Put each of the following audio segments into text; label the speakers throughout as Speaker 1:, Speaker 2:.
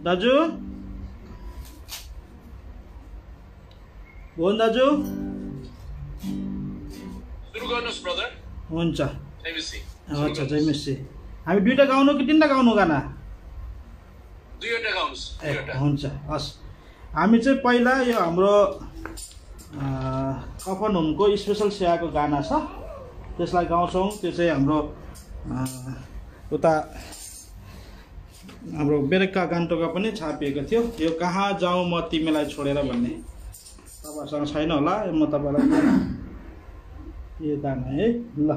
Speaker 1: दाजु भुवन दाजु
Speaker 2: सुरु गर्नुस् ब्रदर।
Speaker 1: हुन्छ
Speaker 2: अच्छा
Speaker 1: जय मेसी। हामी दुईटा गाउनु कि तीनटा गाउनु गाना?
Speaker 2: दुईवटा गाउनुस्।
Speaker 1: ए हुन्छ हस्। हामी चाहिँ पहिला यो हाम्रो कफनहुमको स्पेशल सेवाको गाना छ त्यसलाई गाउँछौँ। त्यो चाहिँ हाम्रो उता हाम्रो बेरेका गान्तोकमा पनि छापिएको थियो। यो कहाँ जाउँ म तिमीलाई छोडेर भन्ने तपाईँहरूसँग छैन होला। म तपाईँलाई यो गाना है ल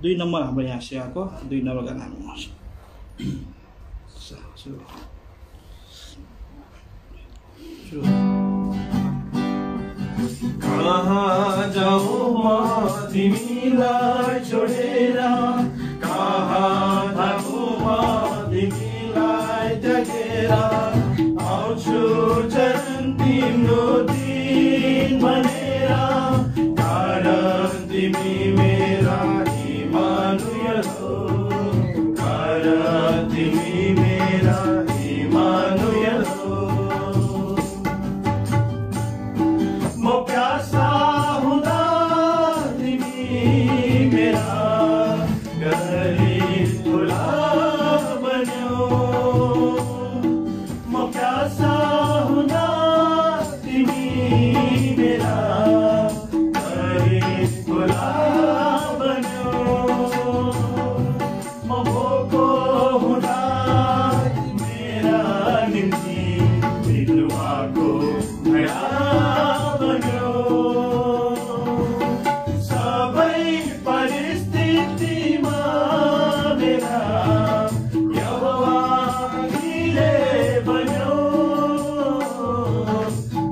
Speaker 1: 2 नम्बर हाम्रो यहाँ सेवाको 2 नम्बर गाना हामी गाउँछौँ।
Speaker 3: कहाँ जाऊँ म तिमीलाई छोडेर, कहाँ भागौँ म तिमीलाई त्यागेर, आउँछु चरण तिम्रो दिन भनेर, कारण तिमी मेरा इमानुएल हो, कारण तिमी मेरा इमानुएल हो। म प्यासा हुँदा तिमी मेरा गरी ठुला बन्यो, म प्यासा हुँदा तिमी मेरा गरी ठुला बन्यो, म भोको हुँदा मेरा निम्ति बिरुवाको भया बन्यो। सबै परिस्थितिमा मेरा यहोवा हिले बन्यो,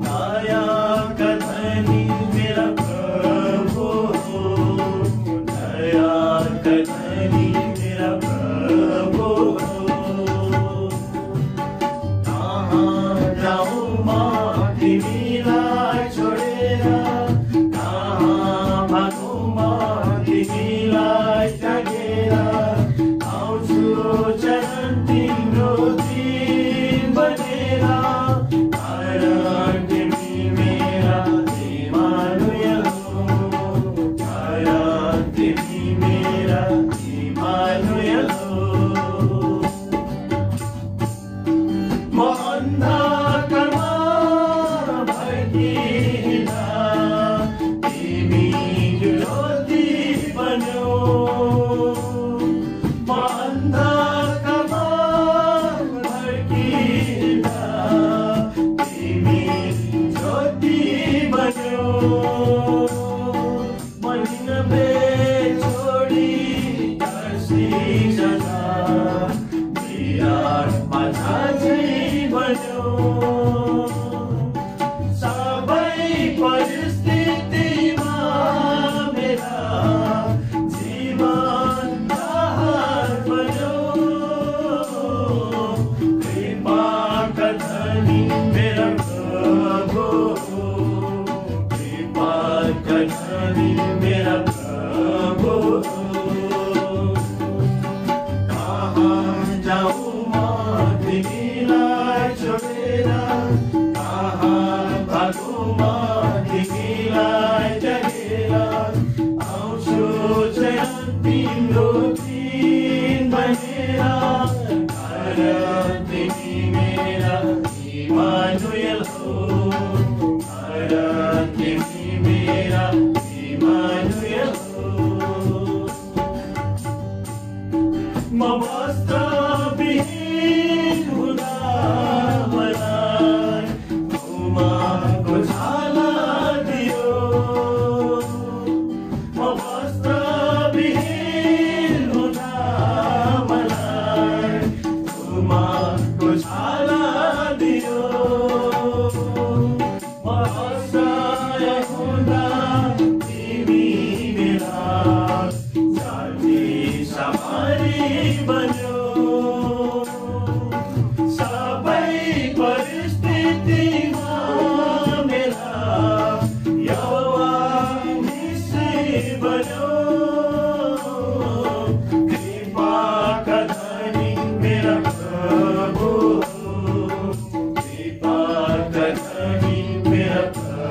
Speaker 3: दयाका धनी मेरा प्रभु हो, दयाका धनी मेरा प्रभु हो। कहाँ जाऊँ म तिमीलाई छोडेर, कहाँ भागौँ म तिमीलाई त्यागेर, आउँछु चरण तिम्रो दिन बनेर, कारण तिमी मेरा इमानुएल हो, कारण तिमी मेरा इमानुएल हो। म अन्धकारमा भड्किँदा तिमी ज्योति बन्यो, म अन्धकारमा भड्किँदा तिमी ज्योति बन्यो, म निनवे छोडी तर्सी जाँदा विराट माछा चाहिँ बन्यो। सबै परिस्थितिमा मेरा जीवन बहार बन्यो, कृपाका धनी मेरा प्रभु हो, कृपाका धनी मेरा प्रभु हो। कहाँ जाऊँ म तिमीलाई छोडेर, कहाँ भागौँ म तिमीलाई त्यागेर, आउँछु चरण तिम्रो दिन भनेर, कारण तिमी मेरा इमानुएल हो, कारण तिमी मेरा इमानुएल हो।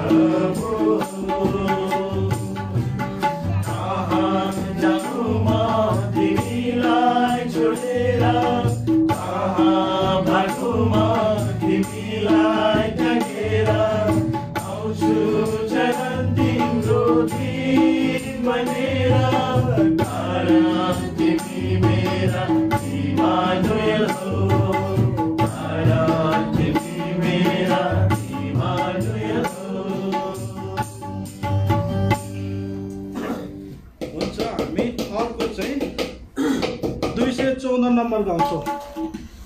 Speaker 3: प्रभु कहाँ जाऊँ म तिमीलाई छोडेर कहाँ भागौँ म तिमीलाई त्यागेर आउँछु चरण तिम्रो दिन बनेर कारण तिमी मेरा इमानुएल हो कारण तिमी मेरा इमानुएल हो।
Speaker 1: हुन्छ हामी अर्को चाहिँ 214 नम्बर गाउँछौँ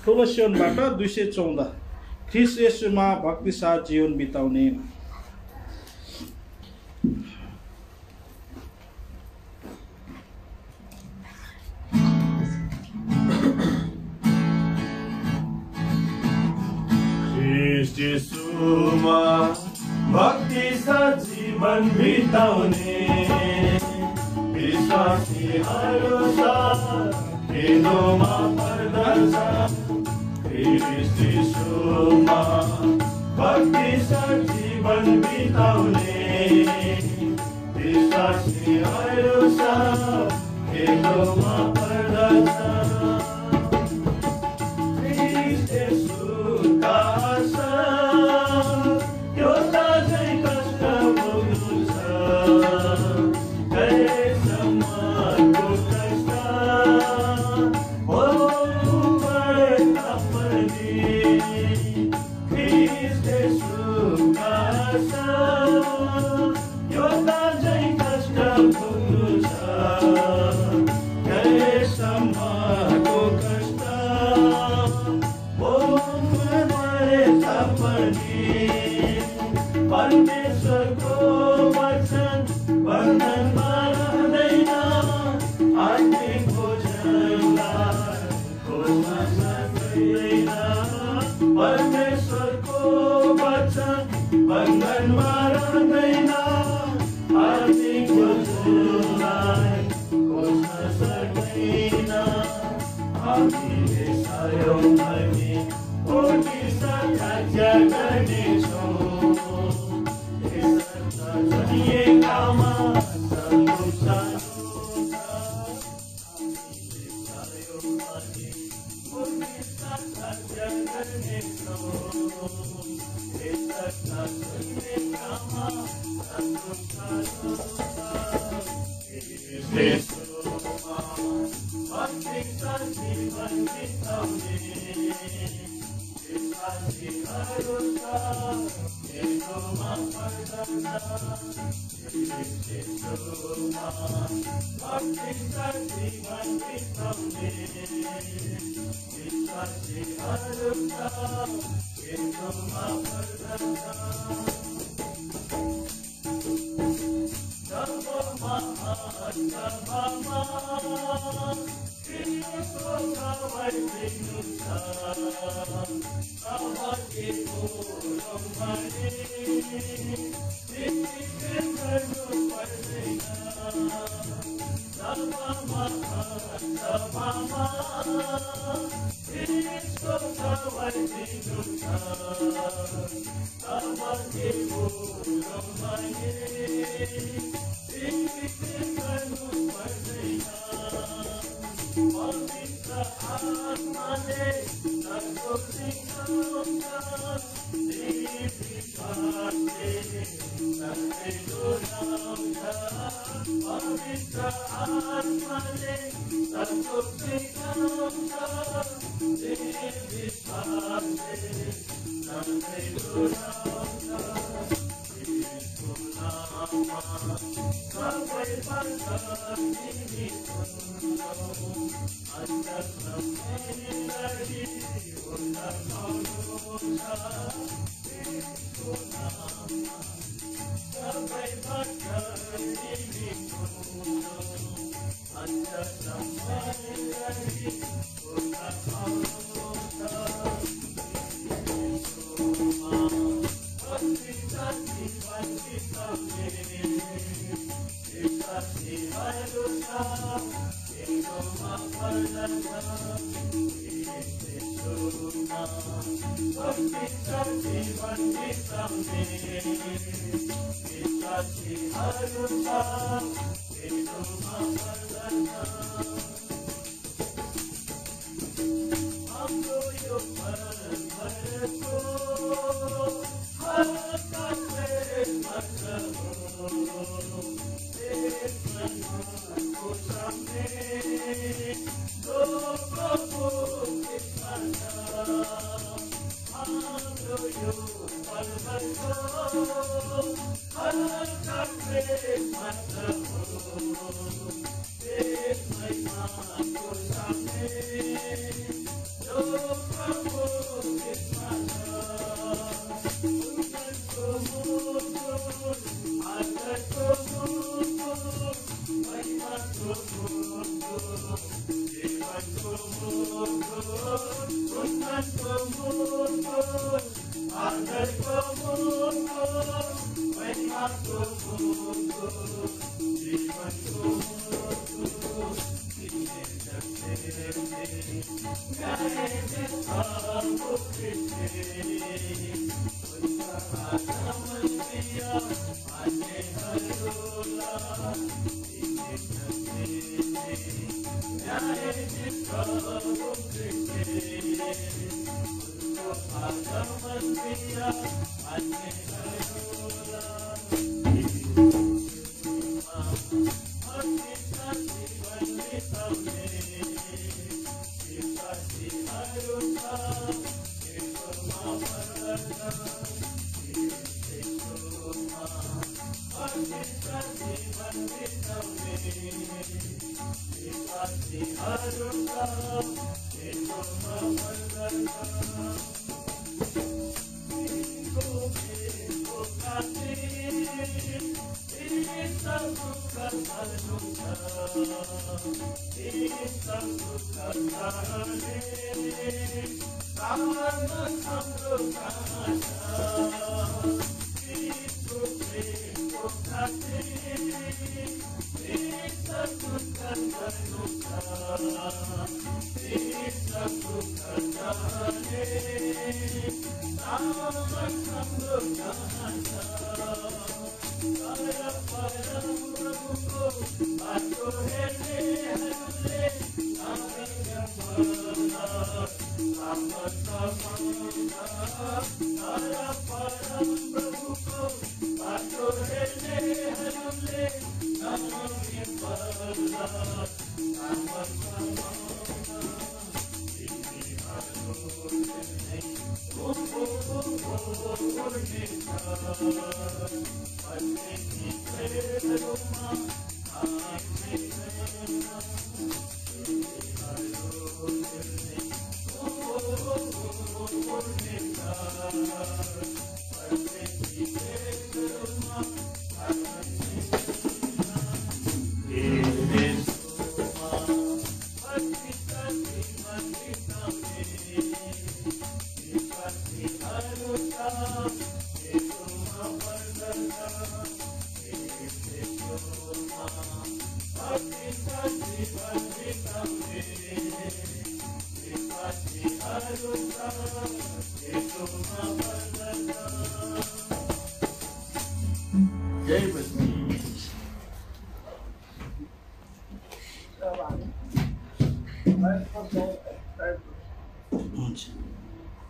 Speaker 1: ठुलो सियोनबाट 214 ख्रीष्ट येशूमा भक्ति साथ जीवन बिताउने।
Speaker 3: ख्रीष्ट येशूमा भक्ति साथ जीवन बिताउने विश्वासीहरू हिँड्नुमा पर्दछ। ख्रीष्ट येशूमा भक्ति साथ जीवन बिताउने विश्वासीहरू हिँड्नुमा पर्दछ। ख्रीष्ट येशूका साथ यो ताजै कष्ट भोग्नु छ कहिलेसम्मको कष्ट हो बढे तापनि ख्रीष्ट येशूका साथ यो ताजै कष्ट भोग्नु छ कहिलेसम्मको कष्ट हो बढे तापनि परमेश्वरको वचन बन्धनमा रहँदैन आत्मिक भोजनलाई खोज्न सक्दैन। परमेश्वरको वचन बन्धनमा रहँदैन आत्मिक भोजनलाई खोज्न सक्दैन। हामीले सायौँ भने उनी सत्य गर्नेछौँ जनिएकामा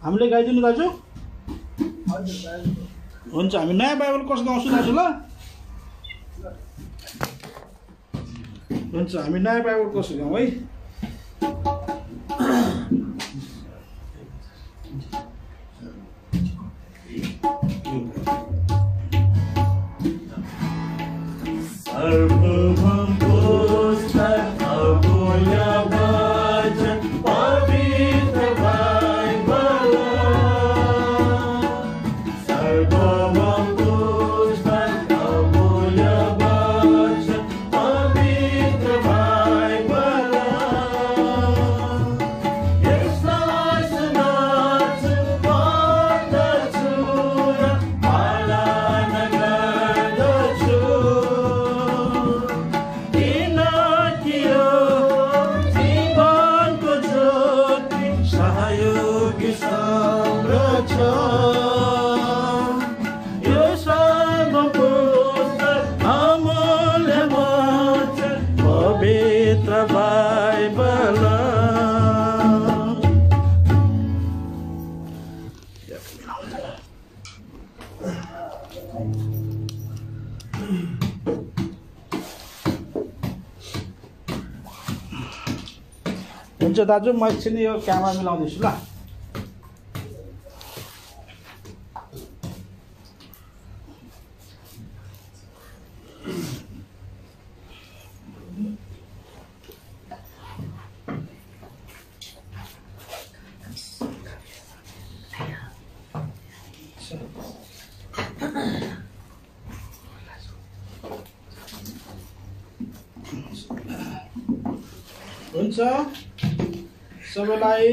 Speaker 1: हामीले गाइदिनु दाजु हुन्छ हामी नयाँ बाइबल कसो आउँछु दाजु ल हुन्छ हामी नयाँ बाइबल कसो गाउँ है हुन्छ दाजु म एकछिन यो क्यामेरा मिलाउँदैछु ल। हुन्छ सबैलाई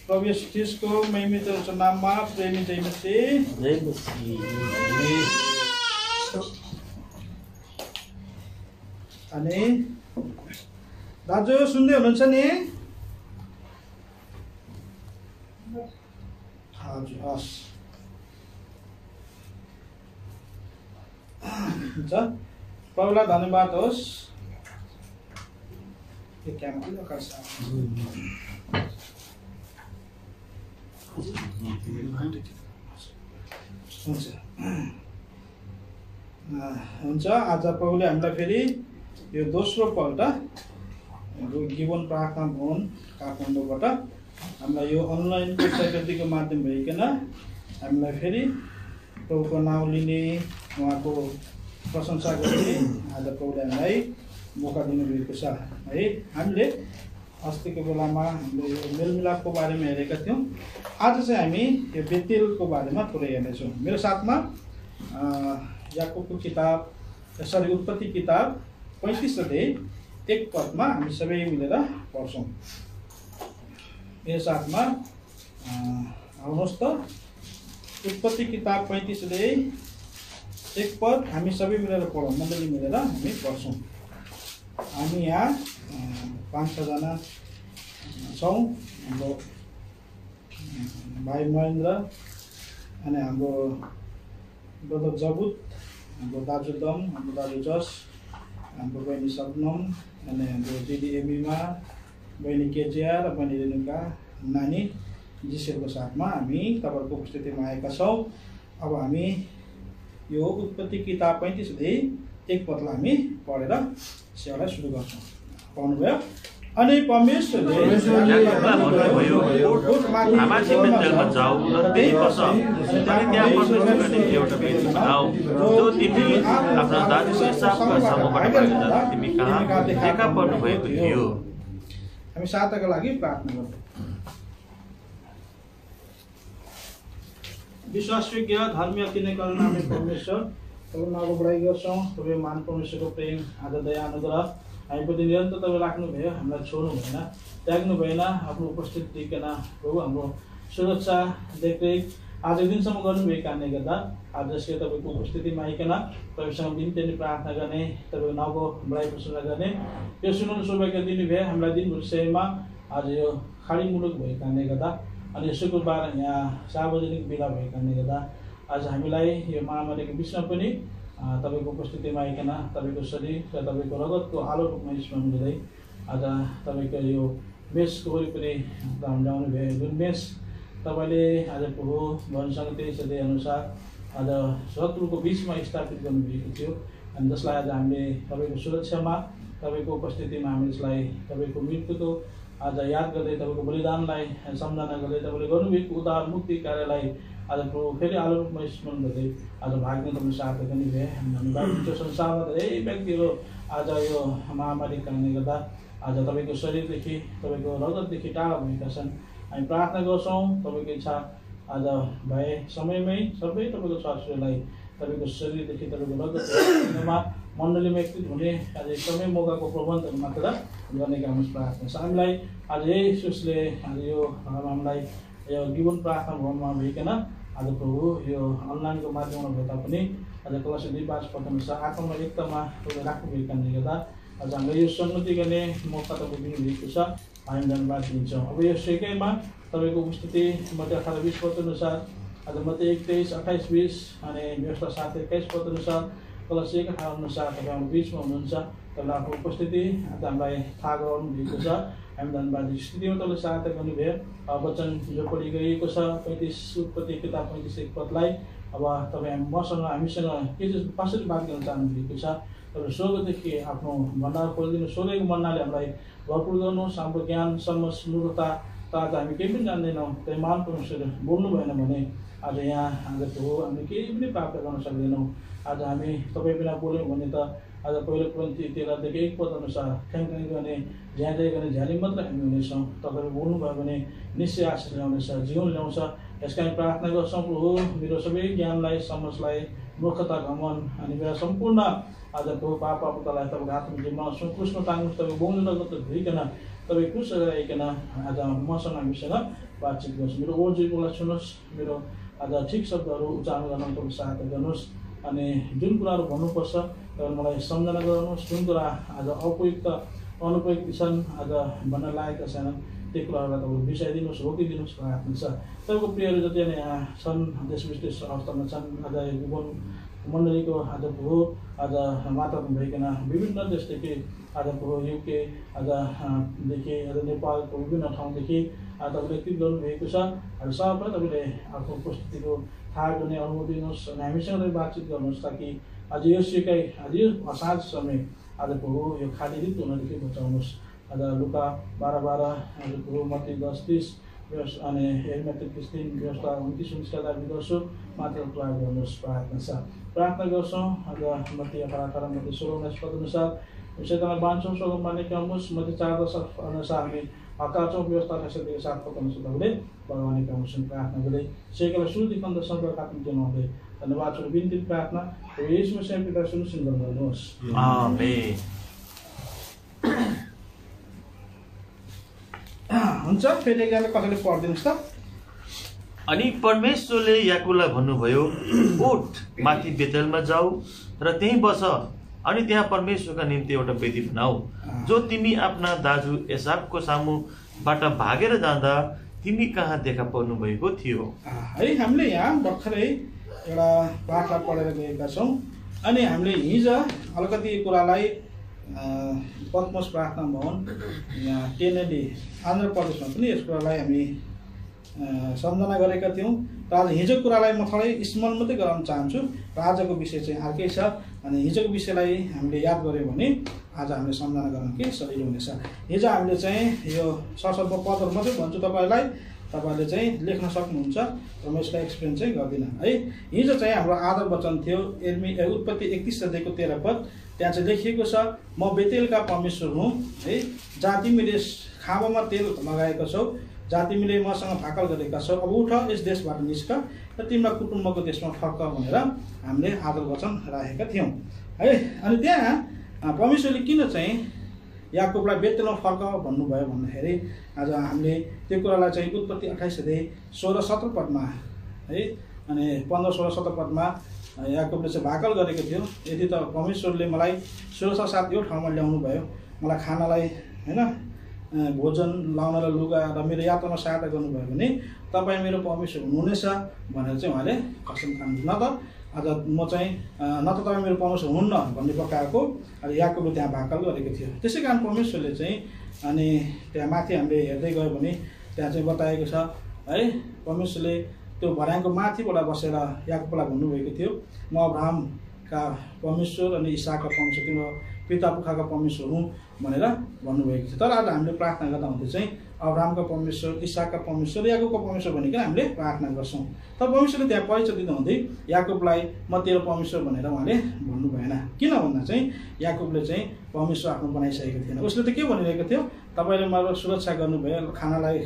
Speaker 1: प्रभु येशू ख्रीष्टको महिमित नाममा प्रेमी जय मसीह। अनि दाजु सुन्दै हुनुहुन्छ नि? हजुर हस् हुन्छ प्रभुलाई धन्यवाद होस्। हुन्छ आज प्रभुले हामीलाई फेरि यो दोस्रो पल्ट जीवन प्रार्थना भवन काठमाडौँबाट हामीलाई यो अनलाइन प्रस्तुतिको माध्यम भइकन हामीलाई फेरि प्रभुको नाउँ लिने उहाँको प्रशंसा गर्ने आज प्रभुले हामीलाई मौका दिनुभएको छ है। हामीले अस्तिको बेलामा हामीले यो मेलमिलापको बारेमा हेरेका थियौँ। आज चाहिँ हामी यो बेतेलको बारेमा थोरै हेर्नेछौँ। मेरो साथमा याकुबको किताब सरी उत्पत्ति किताब 35 अध्याय 1 पदमा हामी सबै मिलेर पढ्छौँ। मेरो साथमा आउनुहोस् त उत्पत्ति किताब 35 अध्याय 1 पद हामी सबै मिलेर पढौँ। मण्डली मिलेर हामी पढ्छौँ। हामी यहाँ 5-6 जना छौँ। हाम्रो भाइ महेन्द्र अनि हाम्रो ब्रदर जबुत, हाम्रो दाजु दम, हाम्रो दाजु जस, हाम्रो बहिनी सपनम अनि हाम्रो दिदी एमिमा, बहिनी केजिया र बहिनी रेणुका नानी जिसेलको साथमा हामी तपाईँहरूको उपस्थितिमा आएका छौँ। अब हामी यो उत्पत्ति किताब 35 अध्याय 1 पदलाई हामी पढेर सेवालाई सुरु गर्छौँ। पाउनुभयो? अनि परमेश्वरले हामी साताका लागि प्रार्थना गर्छौँ। विश्वासयोग्य धर्मीय किने करुणामय परमेश्वर तपाईँ नामको बढाइ गर्छौँ। तपाईँ महान परमेश्वरको प्रेम आज दया अनुग्रह हामीप्रति निरन्तर तपाईँ राख्नुभयो। हामीलाई छोड्नु भएन, त्याग्नु भएन। आफ्नो उपस्थिति दिइकन प्रभु हाम्रो सुरक्षा देखरेख आज दिनसम्म गर्नुभएको कारणले गर्दा आज जसले तपाईँको उपस्थितिमा आइकन तपाईँसँग बिन्ती अनि प्रार्थना गर्ने, तपाईँको नाउँको बढाइ प्रशंसा गर्ने यो सुनाउनु सौभाग्य दिनुभयो। हामीलाई दिनभरि सेवामा आज यो खाडी मुलुक भएको कारणले गर्दा अनि शुक्रबार यहाँ सार्वजनिक बेला भएको कारणले गर्दा आज हामीलाई यो महामारीको बिचमा पनि तपाईँको उपस्थितिमा आइकन तपाईँको शरीर र तपाईँको रगतको आलो रूपमा स्मरण गर्दै आज तपाईँको यो मेसको वरिपरि ल्याउनु भयो। जुन मेस तपाईँले आज प्रभु भनसँग 23 अध्याय अनुसार आज शत्रुको बिचमा स्थापित गर्नुभएको थियो अनि जसलाई आज हामीले तपाईँको सुरक्षामा तपाईँको उपस्थितिमा हामी यसलाई तपाईँको मृत्युको आज याद गर्दै तपाईँको बलिदानलाई सम्झना गर्दै तपाईँले गर्नुभएको उद्धार मुक्ति कार्यलाई आज प्रभु फेरि आलो रूपमा स्मरण गर्दै आज भाग्ने तपाईँ साथ गर्नुभयो। हामी संसारमा धेरै व्यक्तिहरू आज यो महामारीको कारणले गर्दा आज तपाईँको शरीरदेखि तपाईँको रगतदेखि टाढा भएका छन्। हामी प्रार्थना गर्छौँ तपाईँको इच्छा आज भए समयमै सबै तपाईँको छोराछोरीलाई तपाईँको शरीरदेखि तपाईँको रगतमा मण्डलीमा एकत्रित हुने आज एकदमै मौकाको प्रबन्धहरू मात्र गर्ने काम प्रार्थना छ। हामीलाई आज यही सुसले आज यो हामीलाई यो जीवन प्रार्थना भवनमा भइकन आज प्रभु यो अनलाइनको माध्यमबाट भए तापनि आज कलसी 2:5 पदअनुसार आत्मा एकतामा राख्नुभएको कारणले गर्दा आज हामीले यो सन्मति गर्ने मौका तपाईँ दिनुभएको छ। हामी धन्यवाद दिन्छौँ। अब यो सेकैमा तपाईँको उपस्थिति मत्ती 18:20 पदअनुसार आज मत्ती 21:28-20 अनि व्यवस्था 7:21 पदअनुसार कलसी 1:18 अनुसार तपाईँ हाम्रो बिचमा हुनुहुन्छ। तपाईँले आफ्नो उपस्थिति आज हामीलाई थाहा गराउनु भएको छ। हामी धन्यवाद स्थितिमा तपाईँले सहायता गर्नुभयो। वचन जो पढि गइएको छ 35 उत्पत्ति किताब 35 पदलाई अब तपाईँ मसँग हामीसँग के चाहिँ कसरी बात गर्न चाहनुभएको छ तपाईँ स्वर्गदेखि आफ्नो भण्डार खोलिदिनु स्वर्गको मन्नाले हामीलाई भरपुर गर्नुहोस् हाम्रो ज्ञान समझ मूर्खता त आज हामी केही पनि जान्दैनौँ त्यही महान परमेश्वर बोल्नु भएन भने आज यहाँ आज प्रभु हामी केही पनि प्राप्त गर्न सक्दैनौँ आज हामी तपाईँ बिना बोल्यौँ भने त आज पहिलो कुरिन्थी 13 पद अनुसार ख्याङ गर्ने झ्याँदै गर्ने झ्याली मात्र हामी हुनेछौँ तपाईँले बोल्नुभयो भने निश्चय आशिष ल्याउनेछ जीवन ल्याउँछ यसका हामी प्रार्थना गर्छौँ प्रभु मेरो सबै ज्ञानलाई समझलाई मूर्खता घमन अनि मेरो सम्पूर्ण आज प्रभु पापलाई तपाईँको हातमा जिम्मा क्रुसमा टाङ्नुहोस् तपाईँ बोल्नु लगत धोइकन तपाईँ क्रुस आइकन आज मसँग हामीसँग बातचित गर्छु मेरो ओजीकोलाई सुन्नुहोस् मेरो आज ठिक शब्दहरू उच्चारण गर्न तपाईँ सहायता गर्नुहोस् अनि जुन कुराहरू भन्नुपर्छ मलाई सम्झना गराउनुहोस् जुन कुरा आज उपयुक्त अनुपयुक्त छन् आज भन्न लागेका छैनन् त्यो कुराहरूलाई तपाईँले बिसाइदिनुहोस् रोकिदिनुहोस् प्रार्थना छ तपाईँको प्रियहरू जति नै यहाँ छन् देश विदेश अवस्थामा छन् आज युवन मण्डलीको आज प्रभु आज माता भइकन विभिन्न देशदेखि आज प्रभु युके आजदेखि आज नेपालको विभिन्न ठाउँदेखि आज तपाईँले एक्टिभ गर्नुभएको छ आज सबैलाई तपाईँले आफ्नो उपस्थितिको थाहा गर्ने अनुमति दिनुहोस् अनि हामीसँग बातचित गर्नुहोस् ताकि आज यो सिकाइ आज यो असाध्य समय आज प्रभु यो खाली रित हुनदेखि बचाउनुहोस् आज लुका 12:12 आज प्रभु मत्ती 10:30 अनि हेर्मेटिक 3 व्यवस्था 29-29 दाबी गर्छु मात्र प्रयोग गर्नुहोस् प्रार्थना छ प्रार्थना गर्छौँ आज मत्ती 18 मत्ती 16-19 पद अनुसार विषयतालाई बाँच्छौँ सोगम मान्ने कामुस मत्ती 4:10 अनुसार हामी हकार्छौँ व्यवस्था त्यसैदेखि 7 पद अनुसार तपाईँले भगवानी कामुसन प्रार्थना गर्दै सेकेलाई सुरुदेखि अन्तसम्म काट्नु दिनुहुँदै धन्यवाद छ बिन्ती प्रार्थना यीशु मसीह पिता सुनिश्चित गर्नुहोस्
Speaker 4: आमेन
Speaker 1: हुन्छ फेरि एकजना कसैले पढिदिनुहोस् त
Speaker 4: अनि परमेश्वरले याकुबलाई भन्नुभयो उठ माथि बेतेलमा जाऊ र त्यहीँ बस अनि त्यहाँ परमेश्वरका निम्ति एउटा वेदी बनाऊ जो तिमी आफ्ना दाजु एसावको सामुबाट भागेर जाँदा तिमी कहाँ देखा पर्नु भएको थियो
Speaker 1: है हामीले यहाँ भर्खरै एउटा पाठलाई पढेर गएका छौँ अनि हामीले हिजो अलिकति कुरालाई पद्मस प्रार्थना भवन यहाँ केनेडी आन्ध्र प्रदेशमा पनि यस कुरालाई हामी सम्झना गरेका थियौँ र आज हिजो कुरालाई म थोरै स्मरण मात्रै गराउन चाहन्छु र आजको विषय चाहिँ अर्कै छ अनि हिजोको विषयलाई हामीले याद गऱ्यौँ भने आज हामीले सम्झना गर्न के सजिलो हुनेछ हिजो हामीले चाहिँ यो सशल्प पदहरू मात्रै भन्छु तपाईँलाई तपाईँहरूले चाहिँ लेख्न सक्नुहुन्छ र म यसलाई एक्सप्लेन चाहिँ गर्दिनँ है हिजो चाहिँ हाम्रो आदर वचन थियो उत्पत्ति 31:13 पद त्यहाँ चाहिँ लेखिएको छ म बेतेलका परमेश्वर हुँ है जहाँ तिमीले खाँबामा तेल लगाएका छौ जहाँ तिमीले मसँग भाकल गरेका छौ अब उठ यस देशबाट निस्क र तिम्रो कुटुम्बको देशमा फर्क भनेर हामीले आदर वचन राखेका थियौँ है अनि त्यहाँ परमेश्वरले किन चाहिँ याकुबलाई बेतेलमा फर्क भन्नुभयो भन्दाखेरि आज हामीले त्यो कुरालाई चाहिँ उत्पत्ति 28:16-17 पदमा है अनि 15-16-17 पदमा याकुबले चाहिँ भाकल गरेको थियो यदि त परमेश्वरले मलाई सुरक्षा साथ यो ठाउँमा ल्याउनु भयो मलाई खानालाई होइन भोजन लाउनलाई लुगा र मेरो यात्रामा सहायता गर्नुभयो भने तपाईँ मेरो परमेश्वर हुनुहुनेछ भनेर चाहिँ उहाँले कसम खानु न त आज म चाहिँ न त तपाईँ मेरो परमेश्वर हुनुहुन्न भन्ने बताएको अनि याकुबले त्यहाँ भाकल गरेको थियो त्यसै कारण परमेश्वरले चाहिँ अनि त्यहाँ माथि हामीले हेर्दै गयो भने त्यहाँ चाहिँ बताएको छ है परमेश्वरले त्यो भर्याङको माथिबाट बसेर याकुबलाई भन्नुभएको थियो म अब्राहमका परमेश्वर अनि इसाकका परमेश्वर तिम्रो पिता पुर्खाका परमेश्वर हुँ भनेर भन्नुभएको थियो तर आज हामीले प्रार्थना गर्दा हुँदा चाहिँ अब्राहमका परमेश्वर इसाकका परमेश्वर याकुबको परमेश्वर भनिकन हामीले प्रार्थना गर्छौँ तर परमेश्वरले त्यहाँ परिचय दिनुहुँदै याकुबलाई म तेरो परमेश्वर भनेर उहाँले भन्नु भएन किन भन्दा चाहिँ याकुबले चाहिँ परमेश्वर आफ्नो बनाइसकेको थिएन उसले त के भनिरहेको थियो तपाईँले मेरो सुरक्षा गर्नुभयो खानालाई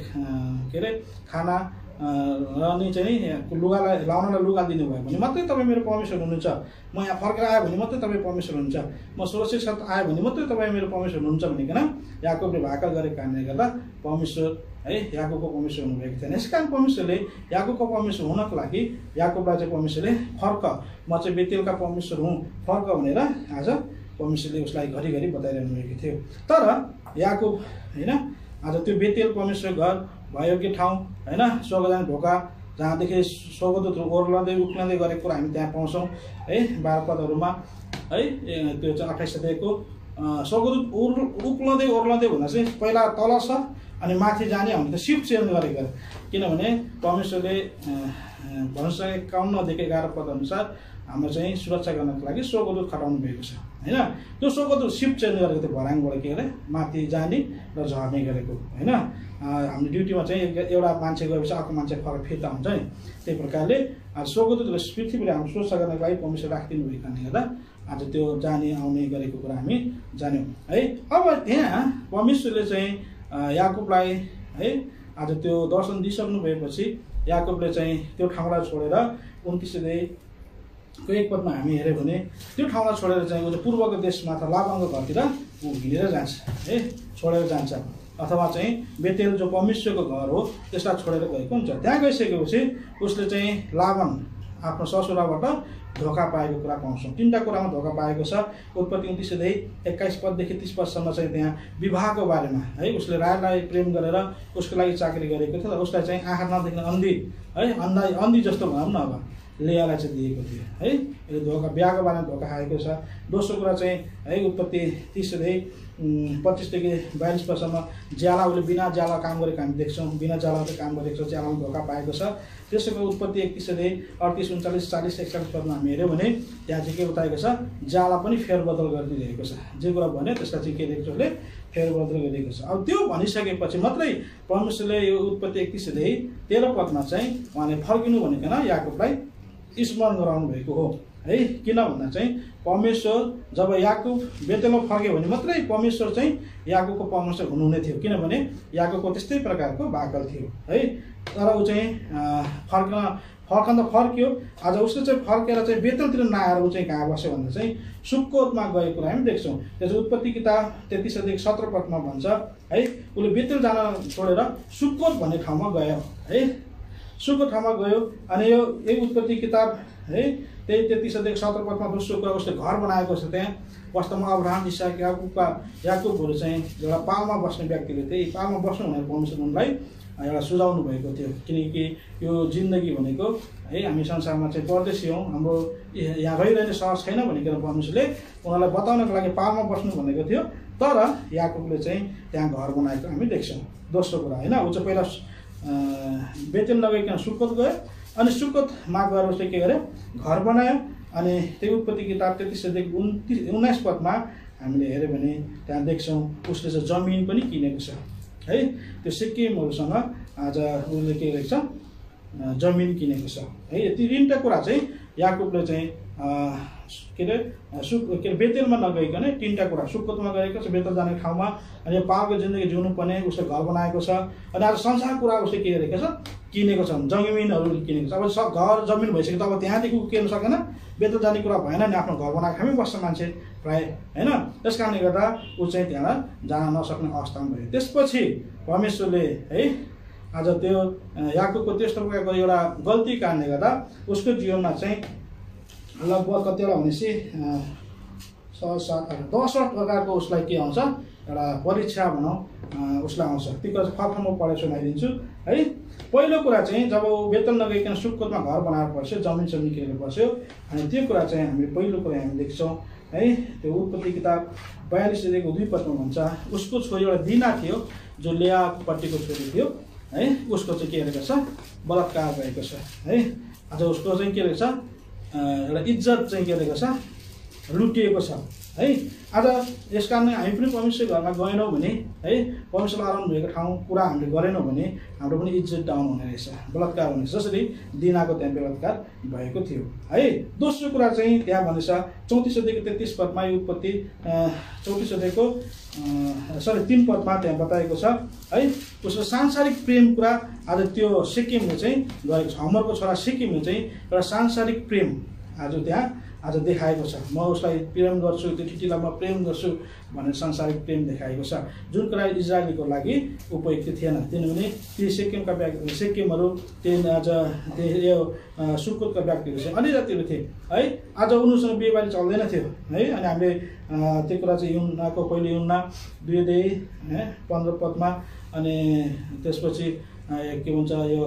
Speaker 1: के अरे खाना र नि चाहिँ लुगालाई लाउनलाई लुगा दिनुभयो भने मात्रै तपाईँ मेरो परमेश्वर हुनुहुन्छ म यहाँ फर्केर आयो भने मात्रै तपाईँ परमेश्वर हुनुहुन्छ म सुरक्षित साथ आयो भने मात्रै तपाईँ मेरो परमेश्वर हुनुहुन्छ भनिकन याकुबले भाकल गरेको कारणले गर्दा परमेश्वर है याकुबको परमेश्वर हुनुभएको थिएन यस कारण परमेश्वरले याकुबको परमेश्वर हुनको लागि याकुबलाई चाहिँ परमेश्वरले फर्क म चाहिँ बेतेलका परमेश्वर हुँ फर्क भनेर आज परमेश्वरले उसलाई घरिघरि बताइरहनु भएको थियो तर याकुब होइन आज त्यो बेतेल परमेश्वर घर भयोग्य ठाउँ होइन स्वर्गजान ढोका जहाँदेखि स्वर्गदूतहरू ओर्लँदै उक्लँदै गरेको कुरा हामी त्यहाँ पाउँछौँ है 12 पदहरूमा है त्यो चाहिँ 28 अध्यायको स्वर्गदूत उक्लँदै ओर्लँदै भन्दा चाहिँ पहिला तल छ अनि माथि जाने हामीले त सिफ्ट चेन्ज गरेको किनभने परमेश्वरले भन्नुसँग 51 11 पद अनुसार हाम्रो चाहिँ सुरक्षा गर्नको लागि स्वर्गदूत खटाउनु भएको छ हैन। त्यो स्वर्गदूत सिफ्ट चेन्ज गरेको थियो भराङबाट के अरे माथि जाने र झर्ने गरेको हैन। हाम्रो ड्युटीमा चाहिँ एउटा मान्छे गएपछि अर्को मान्छे फरक फिर्ता हुन्छ नि, त्यही प्रकारले स्वर्गदूतले पृथ्वीले हाम्रो सुरक्षा गर्नको लागि परमेश्वर राखिदिनु भएको कारणले गर्दा आज त्यो जाने आउने गरेको कुरा हामी जान्यौँ है। अब त्यहाँ परमेश्वरले चाहिँ याकुबलाई है आज त्यो दर्शन दिइसक्नु भएपछि याकुबले चाहिँ त्यो ठाउँलाई छोडेर 29 अध्यायको 1 पदमा हामी हेऱ्यौँ भने त्यो ठाउँलाई छोडेर चाहिँ ऊ पूर्वको देशमा अथवा लाबानको घरतिर ऊ हिँडेर जान्छ है, छोडेर जान्छ। अथवा चाहिँ बेतेल जो परमेश्वरको घर हो त्यसलाई छोडेर गएको हुन्छ। त्यहाँ गइसकेपछि उसले चाहिँ लाबान आफ्नो ससुराबाट धोका पाएको कुरा पाउँछौँ। 3टा कुरामा धोका पाएको छ। उत्पत्ति 29 अध्याय 21 पददेखि 30 पदसम्म चाहिँ त्यहाँ विवाहको बारेमा है, उसले राजालाई प्रेम गरेर उसको लागि चाकरी गरेको थियो र उसलाई चाहिँ आँखा नदेख्ने अन्धी है, अन्धी जस्तो भनौँ न अब लेयालाई चाहिँ दिएको थियो है। यो धोका बिहाको बारेमा धोका खाएको छ। दोस्रो कुरा चाहिँ है उत्पत्ति 30 अध्याय 25 देखि 42 पदसम्म ज्याला उसले बिना ज्याला काम गरेको हामी देख्छौँ, बिना ज्यालाको काम गरेको छ, ज्यालामा धोका पाएको छ। त्यसैको उत्पत्ति 31 अध्याय 38 39 40 41 पदमा हामी हेऱ्यौँ भने त्यहाँ चाहिँ के बताएको छ, ज्याला पनि फेरबदल गरिदिइरहेको छ। जे कुरा भन्यो त्यसलाई चाहिँ के दिएको उसले फेरबदल गरिदिएको छ। अब त्यो भनिसकेपछि मात्रै परमेश्वरले यो उत्पत्ति 31 अध्याय 13 पदमा चाहिँ उहाँले फर्किनु भनेकन याकुबलाई स्मरण गराउनु भएको हो है। किन भन्दा चाहिँ परमेश्वर जब याकुब बेतेलमा फर्क्यो भने मात्रै परमेश्वर चाहिँ याकुबको परमेश्वर हुनुहुने थियो, किनभने याकुबको त्यस्तै प्रकारको भाकल थियो है। तर ऊ चाहिँ फर्कन त फर्क्यो। आज उसले चाहिँ फर्केर चाहिँ बेतेलतिर नआएर ऊ चाहिँ कहाँ बस्यो भन्दा चाहिँ सुक्कोतमा गएको हामी देख्छौँ। त्यसो उत्पत्ति किताब 33 अध्याय 17 पदमा भन्छ है, उसले बेतेल जान छोडेर सुक्कोत भन्ने ठाउँमा गयो है। सुको ठाउँमा गयो अनि यो उत्पत्ति किताब है त्यही 33 अध्याय 17 पदमा दोस्रो कुरा उसले घर बनाएको छ। त्यहाँ वास्तवमा अब्राहम इसाक याकुबहरू चाहिँ एउटा पालमा बस्ने व्यक्तिले त्यही पालमा बस्नु भनेर परमेश्वर उनलाई एउटा सुझाउनु भएको थियो। किनकि यो जिन्दगी भनेको है हामी संसारमा चाहिँ परदेशी हौँ, हाम्रो यहाँ रहिरहने सहर छैन भनिकन परमेश्वरले उनीहरूलाई बताउनको लागि पालमा बस्नु भनेको थियो। तर याकुबले चाहिँ त्यहाँ घर बनाएको हामी देख्छौँ। दोस्रो कुरा होइन, ऊ चाहिँ पहिला बेतेल नगइकन सुक्कोत गयो अनि सुक्कोतमा गएर उसले के गर्यो, घर बनायो। अनि त्यो उत्पत्ति किताब 33 अध्याय 19 पदमा हामीले हेऱ्यौँ भने त्यहाँ देख्छौँ उसले चाहिँ जमिन पनि किनेको छ है। त्यो सिक्किमहरूसँग आज उसले के गरेको छ, जमिन किनेको छ है। यो 3टा कुरा चाहिँ याकुबले चाहिँ के अरे बेतेलमा नगइकन 3टा कुरा सुक्कोतमा गएको छ, बेतेल जाने ठाउँमा, अनि यो पापको जिन्दगी जिउनु पर्ने उसले घर बनाएको छ। अनि आज संसार कुरा उसले के गरेको छ, किनेको छ, जमिनहरू किनेको छ। अब घर जमिन भइसक्यो त अब त्यहाँदेखि किन्न सकेन, बेतेल जाने कुरा भएन नि, आफ्नो घर बनाएको हामी बस्छ मान्छे प्रायः होइन। त्यस कारणले गर्दा ऊ चाहिँ त्यहाँ जान नसक्ने अवस्थामा भयो। त्यसपछि परमेश्वरले है आज त्यो याकुबको त्यस्तो प्रकारको एउटा गल्ती कारणले गर्दा उसको जीवनमा चाहिँ लगभग कतिवटा भनेपछि 10 प्रकारको उसलाई के आउँछ, एउटा परीक्षा भनौँ उसलाई आउँछ। त्यो कुरा चाहिँ फर्कमा पढेर सुनाइदिन्छु है। पहिलो कुरा चाहिँ जब बेतेल नगइकन सुक्कोतमा घर बनाएर बस्यो, जमिन किनेर बस्यो, अनि त्यो कुरा चाहिँ हामीले पहिलो कुरा हामी देख्छौँ है। त्यो उत्पत्ति किताब 42 अध्यायको 2 पदमा भन्छ उसको छोरी एउटा दिना थियो जो लेयापट्टिको छोरी थियो है। उसको चाहिँ के गरेको छ, बलात्कार भएको छ है। आज उसको चाहिँ के रहेछ, एउटा इज्जत चाहिँ के गरेको छ, लुटिएको छ है। आज यस कारण हामी पनि परमेश्वर घरमा गएनौँ भने है, परमेश्वर आराम भएको ठाउँ कुरा हामीले गरेनौँ भने हाम्रो पनि इज्जत डाउन हुने रहेछ, बलात्कार हुने, जसरी दिनाको त्यहाँ बलात्कार भएको थियो है। दोस्रो कुरा चाहिँ त्यहाँ भनेछ 34 अध्यायको 33 पदमा यो उत्पत्ति 34 अध्यायको 3 पदमा त्यहाँ बताएको छ है। उसको सांसारिक प्रेम कुरा आज त्यो सिक्किमले चाहिँ गरेको छ। हमरको छोरा सिक्किमले चाहिँ एउटा सांसारिक प्रेम आज त्यहाँ आज देखाएको छ। म उसलाई प्रेम गर्छु, त्यो टिटीलाई म प्रेम गर्छु भनेर सांसारिक प्रेम देखाएको छ, जुन कुरा इजरायलीको लागि उपयुक्त थिएन। किनभने ती सिक्किमहरू त्यो आज यो सुक्कोतका व्यक्तिहरू चाहिँ अन्य जातिहरू थिए है। आज उनीहरूसँग बिहेबारी चल्दैन थियो है। अनि हामीले त्यो कुरा चाहिँ युन्नाको पहिले युन्ना 2 अध्याय 15 पदमा अनि त्यसपछि के भन्छ यो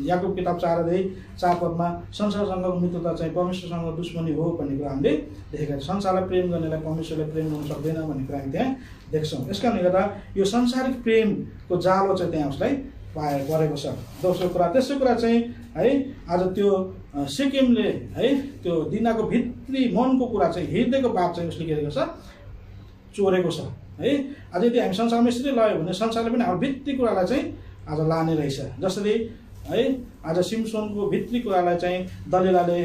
Speaker 1: याकुब किताब 4 अध्याय 4 पदमा संसारसँग मित्रता चाहिँ परमेश्वरसँग दुश्मनी हो भन्ने कुरा हामीले देखेका छौँ। संसारलाई प्रेम गर्नेलाई परमेश्वरले प्रेम गर्नु सक्दैन भन्ने कुरा हामी त्यहाँ देख्छौँ। यस कारणले गर्दा यो संसारिक प्रेमको जालो चाहिँ त्यहाँ उसलाई परेको छ। दोस्रो कुरा, तेस्रो कुरा चाहिँ है आज त्यो सिक्किमले है त्यो दिनाको भित्री मनको कुरा चाहिँ हृदयको बात चाहिँ उसले के गरेको छ, चोरेको छ है। आज यदि हामी संसारमा यसरी लयो भने संसारले पनि हाम्रो भित्री कुरालाई चाहिँ आज लाने रहेछ। जसरी है आज सिम्सोनको भित्री कुरालाई चाहिँ दलिलाले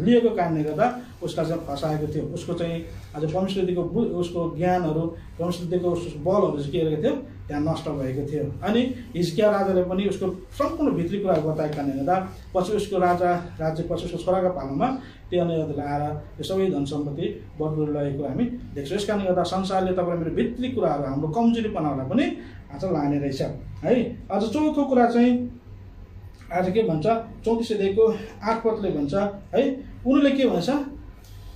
Speaker 1: लिएको कारणले गर्दा उसलाई चाहिँ फसाएको थियो। उसको चाहिँ आज परमेश्वरको उसको ज्ञानहरू, परमेश्वरको बलहरू चाहिँ के गरेको थियो, त्यहाँ नष्ट भएको थियो। अनि हिजकिया राजाले पनि उसको सम्पूर्ण भित्री कुरा बताएको कारणले गर्दा पछि उसको राज्य पछि उसको छोराको पालोमा त्यो अनुरोधले आएर यो सबै धन सम्पत्ति बटुलेर लगेको हामी देख्छौँ। यस कारणले गर्दा संसारले तपाईँलाई मेरो भित्री कुराहरू, हाम्रो कमजोरीपनाहरूलाई पनि आज लाने रहेछ है। आज चौथो कुरा चाहिँ आज के भन्छ, 34 अध्यायको 8 पदले भन्छ है, उनीहरूले के भन्छ,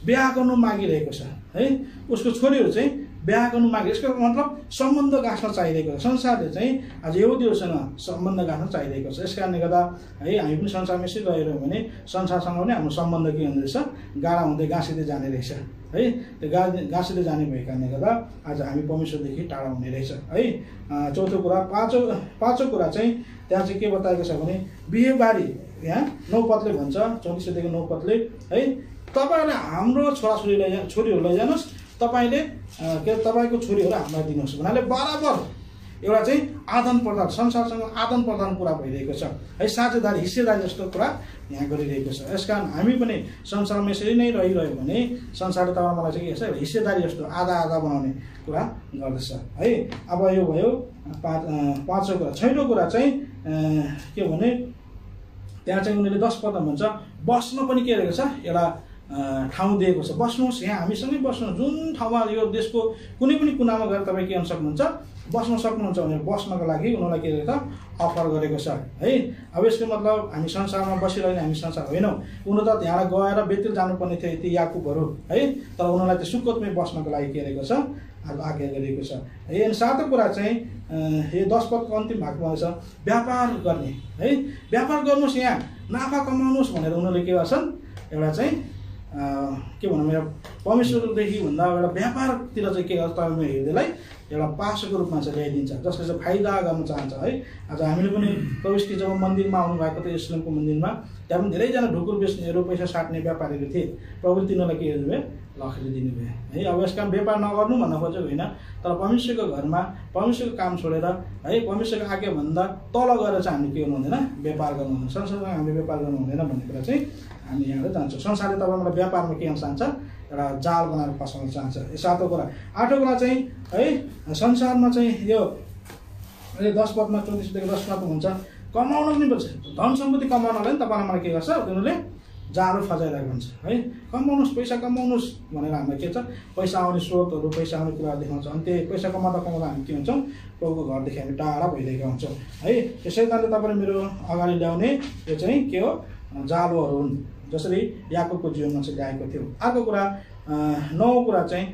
Speaker 1: बिहा गर्नु मागिरहेको छ है। उसको छोरीहरू चाहिँ बिहा गर्नु मागे, यसको मतलब सम्बन्ध गाँस्न चाहिरहेको छ। संसारले चाहिँ आज यहुदीहरूसँग सम्बन्ध गाँस्न चाहिरहेको छ। यस कारणले गर्दा है हामी पनि संसारमा यसरी रहेर भने संसारसँग पनि हाम्रो सम्बन्ध के हुँदो रहेछ, गाढा हुँदै गाँसिँदै जाने रहेछ है। त्यो गाँसिँदै जाने भएको कारणले गर्दा आज हामी परमेश्वरदेखि टाढा हुने रहेछ है। चौथो कुरा। पाँचौँ कुरा चाहिँ त्यहाँ चाहिँ के बताएको छ भने बिहेबारी, यहाँ 9 पदले भन्छ, 34 अध्यायको 9 पदले है, तपाईँहरूले हाम्रो छोरीहरू लैजानुहोस्, तपाईँले के तपाईँको छोरीहरू हामीलाई दिनुहोस् भन्नाले बराबर एउटा चाहिँ आदान प्रदान, संसारसँग आदान प्रदान कुरा भइरहेको छ है। साझेदारी, हिस्सेदारी जस्तो कुरा यहाँ गरिरहेको छ। यसकारण हामी पनि संसारमा यसरी नै रहिरह्यो भने संसारले तपाईँ मलाई चाहिँ के छ, हिस्सेदारी जस्तो आधा आधा बनाउने कुरा गर्दछ है। अब यो भयो पाँचौँ कुरा। छैटौँ कुरा चाहिँ के भने त्यहाँ चाहिँ उनीहरूले 10 पदमा भन्छ बस्न पनि के रहेको छ, एउटा ठाउँ दिएको छ। बस्नुहोस्, यहाँ हामीसँगै बस्नुहोस्, जुन ठाउँमा यो देशको कुनै पनि कुनामा गएर तपाईँ के गर्न सक्नुहुन्छ, बस्न सक्नुहुन्छ भनेर बस्नको लागि उनीहरूलाई के गरेको छ, अफर गरेको छ है। अब यसको मतलब हामी संसारमा बसिरहने हामी संसार होइनौँ। उनीहरू त त्यहाँ गएर बेतेल जानुपर्ने थियो ती याकुबहरू है, तर उनीहरूलाई त्यो सुक्कोतमै बस्नको लागि के गरेको छ, आज आज्ञा गरिएको छ है। अनि 7औं कुरा चाहिँ यो 10 पदको अन्तिम भागमा छ व्यापार गर्ने है। व्यापार गर्नुहोस्, यहाँ नाफा कमाउनुहोस् भनेर उनीहरूले के गर्छन्, एउटा चाहिँ के भनौँ, एउटा परमेश्वरदेखि भन्दा एउटा व्यापारतिर चाहिँ के गर्छ, तपाईँ हृदयलाई एउटा पासोको रूपमा चाहिँ ल्याइदिन्छ, जसले चाहिँ फाइदा गर्न चाहन्छ है। आज हामीले पनि प्रविष्टि जब मन्दिरमा आउनुभएको थियो, इस्लामको मन्दिरमा, त्यहाँ पनि धेरैजना ढुकुर बेच्नेहरू, पैसा साट्ने व्यापारीहरू थिए। प्रभुले तिनीहरूलाई के दिनुभयो, लखेर दिनुभयो है। अब यस काम व्यापार नगर्नु भन्न खोजेको होइन, तर परमेश्वरको घरमा परमेश्वरको काम छोडेर है परमेश्वरको आज्ञाभन्दा तल गएर चाहिँ हामीले के गर्नु हुँदैन, व्यापार गर्नु हुँदैन। संसारमा हामीले व्यापार गर्नु हुँदैन भन्ने कुरा चाहिँ हामी यहाँबाट जान्छौँ। संसारले तपाईँलाई व्यापारमा के गर्न चाहन्छ, एउटा जाल बनाएर फसाउन चाहन्छ। यो 7औं कुरा। 8औं कुरा चाहिँ है संसारमा चाहिँ यो 10 पदमा 34 देखि 10 पदमा हुन्छ कमाउनु पनि पर्छ। धन सम्पत्ति कमाउनलाई नि तपाईँलाई मलाई के गर्छ, उनीहरूले जालो फजाइरहेको हुन्छ है। कमाउनुहोस्, पैसा कमाउनुहोस् भनेर हामीलाई के छ, पैसा आउने स्रोतहरू, पैसा आउने कुराहरू देखाउँछ। अनि त्यही पैसा कमाउँदा हामी के हुन्छौँ, प्रभुको घरदेखि हामी टाढा भइरहेका हुन्छौँ है। यसै कारणले तपाईँले मेरो अगाडि ल्याउने यो चाहिँ के हो, जालोहरू हुन्, जसरी याकुबको जीवनमा चाहिँ ल्याएको थियो। अर्को कुरा 9औं कुरा चाहिँ